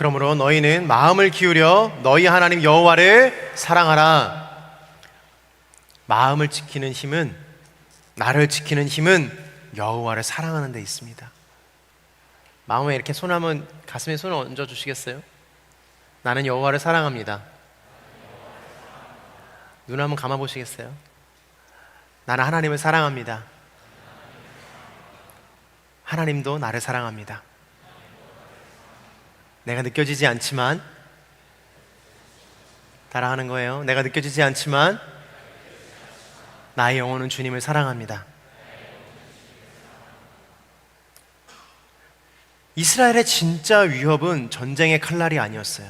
그러므로 너희는 마음을 기울여 너희 하나님 여호와를 사랑하라. 마음을 지키는 힘은, 나를 지키는 힘은 여호와를 사랑하는 데 있습니다. 마음에 이렇게 손 한번, 가슴에 손을 얹어 주시겠어요? 나는 여호와를 사랑합니다. 눈 한번 감아 보시겠어요? 나는 하나님을 사랑합니다. 하나님도 나를 사랑합니다. 내가 느껴지지 않지만, 따라하는 거예요. 내가 느껴지지 않지만 나의 영혼은 주님을 사랑합니다. 이스라엘의 진짜 위협은 전쟁의 칼날이 아니었어요.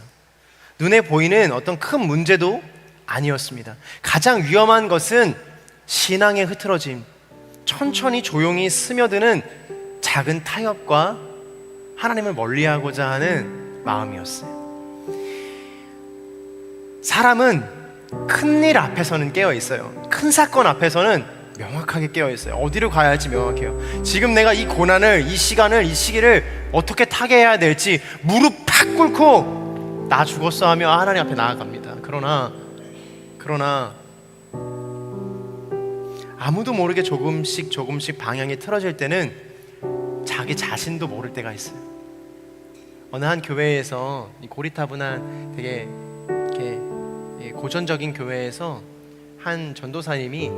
눈에 보이는 어떤 큰 문제도 아니었습니다. 가장 위험한 것은 신앙의 흐트러짐, 천천히 조용히 스며드는 작은 타협과 하나님을 멀리하고자 하는 마음이었어요. 사람은 큰 일 앞에서는 깨어 있어요. 큰 사건 앞에서는 명확하게 깨어 있어요. 어디로 가야 할지 명확해요. 지금 내가 이 고난을, 이 시간을, 이 시기를 어떻게 타개해야 될지 무릎 팍 꿇고 나 죽었어 하며 하나님 앞에 나아갑니다. 그러나 아무도 모르게 조금씩 방향이 틀어질 때는 자기 자신도 모를 때가 있어요. 어느 한 교회에서, 이 고리타분한 되게 이렇게 고전적인 교회에서 한 전도사님이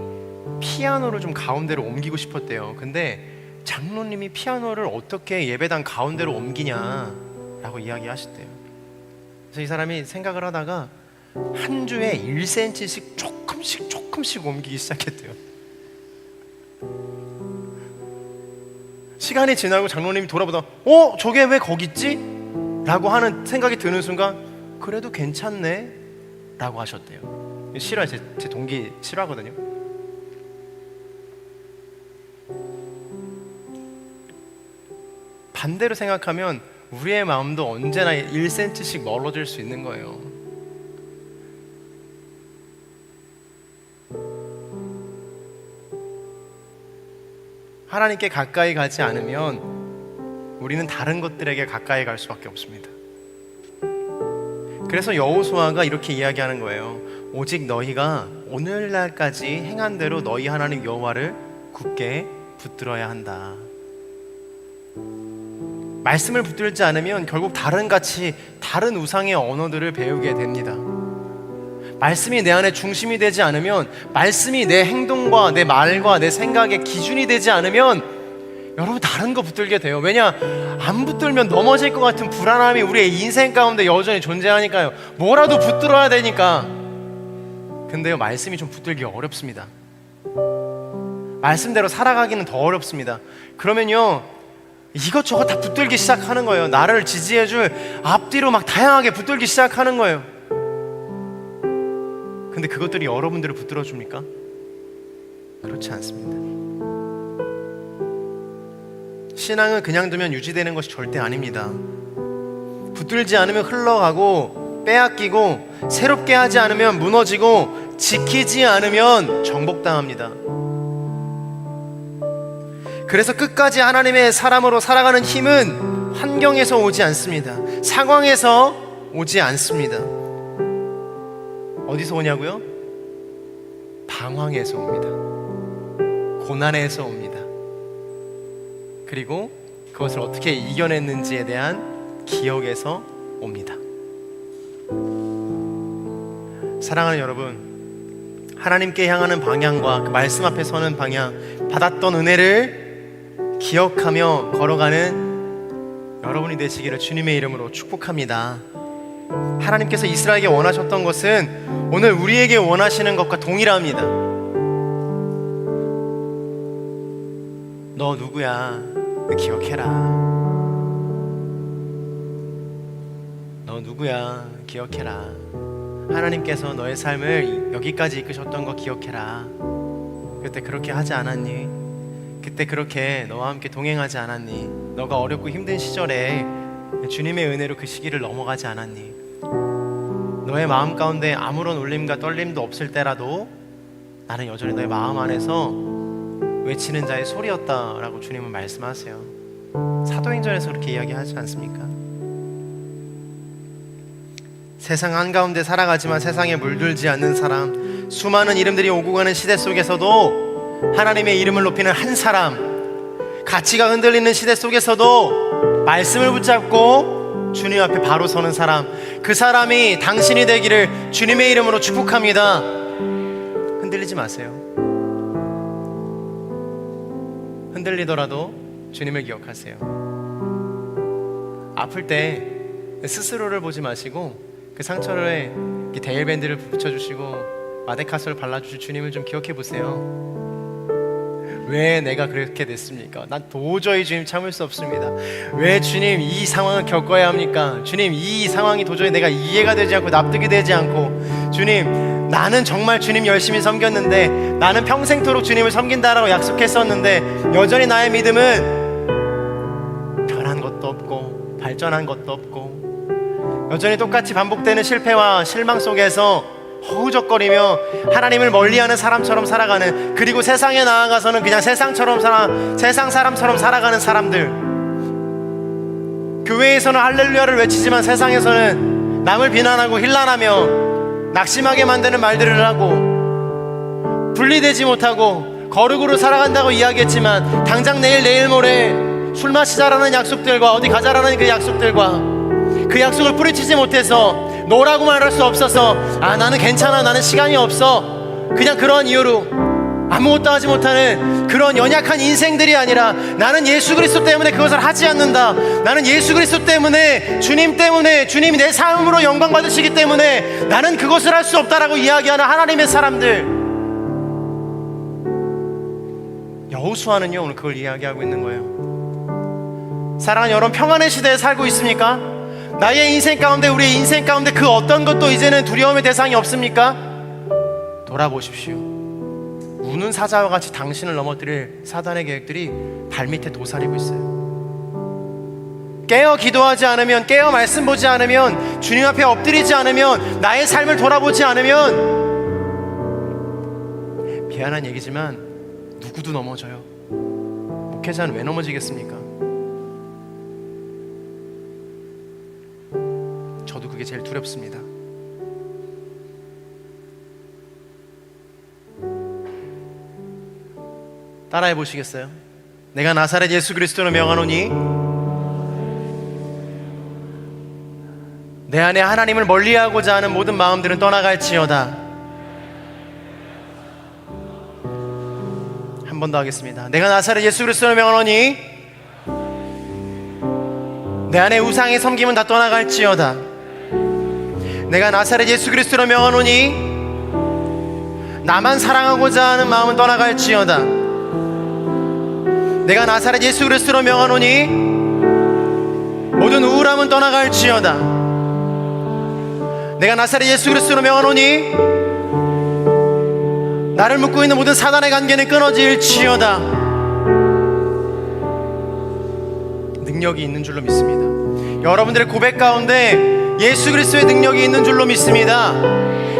피아노를 좀 가운데로 옮기고 싶었대요. 근데 장로님이 피아노를 어떻게 예배당 가운데로 옮기냐라고 이야기하셨대요. 그래서 이 사람이 생각을 하다가 한 주에 1cm씩 조금씩 옮기기 시작했대요. 시간이 지나고 장로님이 돌아보다 저게 왜 거기 있지? 라고 하는 생각이 드는 순간 그래도 괜찮네 라고 하셨대요. 싫어요. 제 동기 싫어하거든요. 반대로 생각하면 우리의 마음도 언제나 1cm씩 멀어질 수 있는 거예요. 하나님께 가까이 가지 않으면 우리는 다른 것들에게 가까이 갈 수밖에 없습니다. 그래서 여호수아가 이렇게 이야기하는 거예요. 오직 너희가 오늘날까지 행한 대로 너희 하나님 여호와를 굳게 붙들어야 한다. 말씀을 붙들지 않으면 결국 다른 우상의 언어들을 배우게 됩니다. 말씀이 내 안에 중심이 되지 않으면, 말씀이 내 행동과 내 말과 내 생각의 기준이 되지 않으면 여러분 다른 거 붙들게 돼요. 왜냐? 안 붙들면 넘어질 것 같은 불안함이 우리의 인생 가운데 여전히 존재하니까요. 뭐라도 붙들어야 되니까. 근데요, 말씀이 좀 붙들기 어렵습니다. 말씀대로 살아가기는 더 어렵습니다. 그러면요, 이것저것 다 붙들기 시작하는 거예요. 나를 지지해줄 앞뒤로 막 다양하게 붙들기 시작하는 거예요. 근데 그것들이 여러분들을 붙들어줍니까? 그렇지 않습니다. 신앙은 그냥 두면 유지되는 것이 절대 아닙니다. 붙들지 않으면 흘러가고 빼앗기고, 새롭게 하지 않으면 무너지고, 지키지 않으면 정복당합니다. 그래서 끝까지 하나님의 사람으로 살아가는 힘은 환경에서 오지 않습니다. 상황에서 오지 않습니다. 어디서 오냐고요? 방황에서 옵니다. 고난에서 옵니다. 그리고 그것을 어떻게 이겨냈는지에 대한 기억에서 옵니다. 사랑하는 여러분, 하나님께 향하는 방향과 그 말씀 앞에 서는 방향, 받았던 은혜를 기억하며 걸어가는 여러분이 되시기를 주님의 이름으로 축복합니다. 하나님께서 이스라엘에게 원하셨던 것은 오늘 우리에게 원하시는 것과 동일합니다. 너 누구야? 기억해라. 너 누구야? 기억해라. 하나님께서 너의 삶을 여기까지 이끄셨던 거 기억해라. 그때 그렇게 하지 않았니? 그때 그렇게 너와 함께 동행하지 않았니? 너가 어렵고 힘든 시절에 주님의 은혜로 그 시기를 넘어가지 않았니? 너의 마음 가운데 아무런 울림과 떨림도 없을 때라도 나는 여전히 너의 마음 안에서 외치는 자의 소리였다라고 주님은 말씀하세요. 사도행전에서 그렇게 이야기하지 않습니까? 세상 한가운데 살아가지만 세상에 물들지 않는 사람, 수많은 이름들이 오고 가는 시대 속에서도 하나님의 이름을 높이는 한 사람, 가치가 흔들리는 시대 속에서도 말씀을 붙잡고 주님 앞에 바로 서는 사람, 그 사람이 당신이 되기를 주님의 이름으로 축복합니다. 흔들리지 마세요. 흔들리더라도 주님을 기억하세요. 아플 때 스스로를 보지 마시고 그 상처에 데일밴드를 붙여주시고 마데카솔 발라주실 주님을 좀 기억해 보세요. 왜 내가 그렇게 됐습니까? 난 도저히 주님 참을 수 없습니다. 왜 주님 이 상황을 겪어야 합니까? 주님 이 상황이 도저히 내가 이해가 되지 않고 납득이 되지 않고, 주님 나는 정말 주님 열심히 섬겼는데, 나는 평생토록 주님을 섬긴다라고 약속했었는데 여전히 나의 믿음은 변한 것도 없고 발전한 것도 없고 여전히 똑같이 반복되는 실패와 실망 속에서 허우적거리며 하나님을 멀리하는 사람처럼 살아가는, 그리고 세상에 나아가서는 그냥 세상 사람처럼 살아가는 사람들. 교회에서는 할렐루야를 외치지만 세상에서는 남을 비난하고 힐난하며 낙심하게 만드는 말들을 하고, 분리되지 못하고 거룩으로 살아간다고 이야기했지만 당장 내일 모레 술 마시자라는 약속들과 어디 가자라는 그 약속들과 그 약속을 뿌리치지 못해서 노라고 말할 수 없어서 나는 괜찮아, 나는 시간이 없어, 그냥 그런 이유로 아무것도 하지 못하는 그런 연약한 인생들이 아니라, 나는 예수 그리스도 때문에 그것을 하지 않는다, 나는 예수 그리스도 때문에 주님이 내 삶으로 영광 받으시기 때문에 나는 그것을 할 수 없다라고 이야기하는 하나님의 사람들. 여호수아는요 오늘 그걸 이야기하고 있는 거예요. 사랑하는 여러분, 평안의 시대에 살고 있습니까? 나의 인생 가운데, 우리의 인생 가운데 그 어떤 것도 이제는 두려움의 대상이 없습니까? 돌아보십시오. 우는 사자와 같이 당신을 넘어뜨릴 사단의 계획들이 발밑에 도사리고 있어요. 깨어 기도하지 않으면, 깨어 말씀 보지 않으면, 주님 앞에 엎드리지 않으면, 나의 삶을 돌아보지 않으면, 미안한 얘기지만 누구도 넘어져요. 목회자는 왜 넘어지겠습니까? 저도 그게 제일 두렵습니다. 따라해 보시겠어요? 내가 나사렛 예수 그리스도로 명하노니 내 안에 하나님을 멀리하고자 하는 모든 마음들은 떠나갈지어다. 한 번 더 하겠습니다. 내가 나사렛 예수 그리스도로 명하노니 내 안에 우상의 섬김은 다 떠나갈지어다. 내가 나사렛 예수 그리스도로 명하노니 나만 사랑하고자 하는 마음은 떠나갈지어다. 내가 나사렛 예수 그리스도로 명하노니 모든 우울함은 떠나갈지어다. 내가 나사렛 예수 그리스도로 명하노니 나를 묶고 있는 모든 사단의 관계는 끊어질지어다. 능력이 있는 줄로 믿습니다. 여러분들의 고백 가운데 예수 그리스도의 능력이 있는 줄로 믿습니다.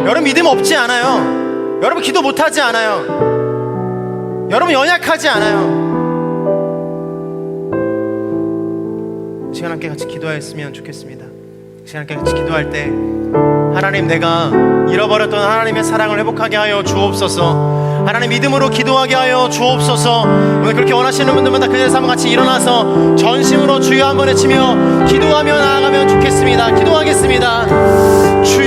여러분 믿음 없지 않아요. 여러분 기도 못하지 않아요. 여러분 연약하지 않아요. 시간 함께 같이 기도했으면 좋겠습니다. 시간 함께 같이 기도할 때 하나님, 내가 잃어버렸던 하나님의 사랑을 회복하게 하여 주옵소서. 하나님 믿음으로 기도하게 하여 주옵소서. 오늘 그렇게 원하시는 분들마다 그 자리에서 한번 같이 일어나서 전심으로 주여 한번 외치며 기도하며 나아가면 좋겠습니다. 기도하겠습니다. 주여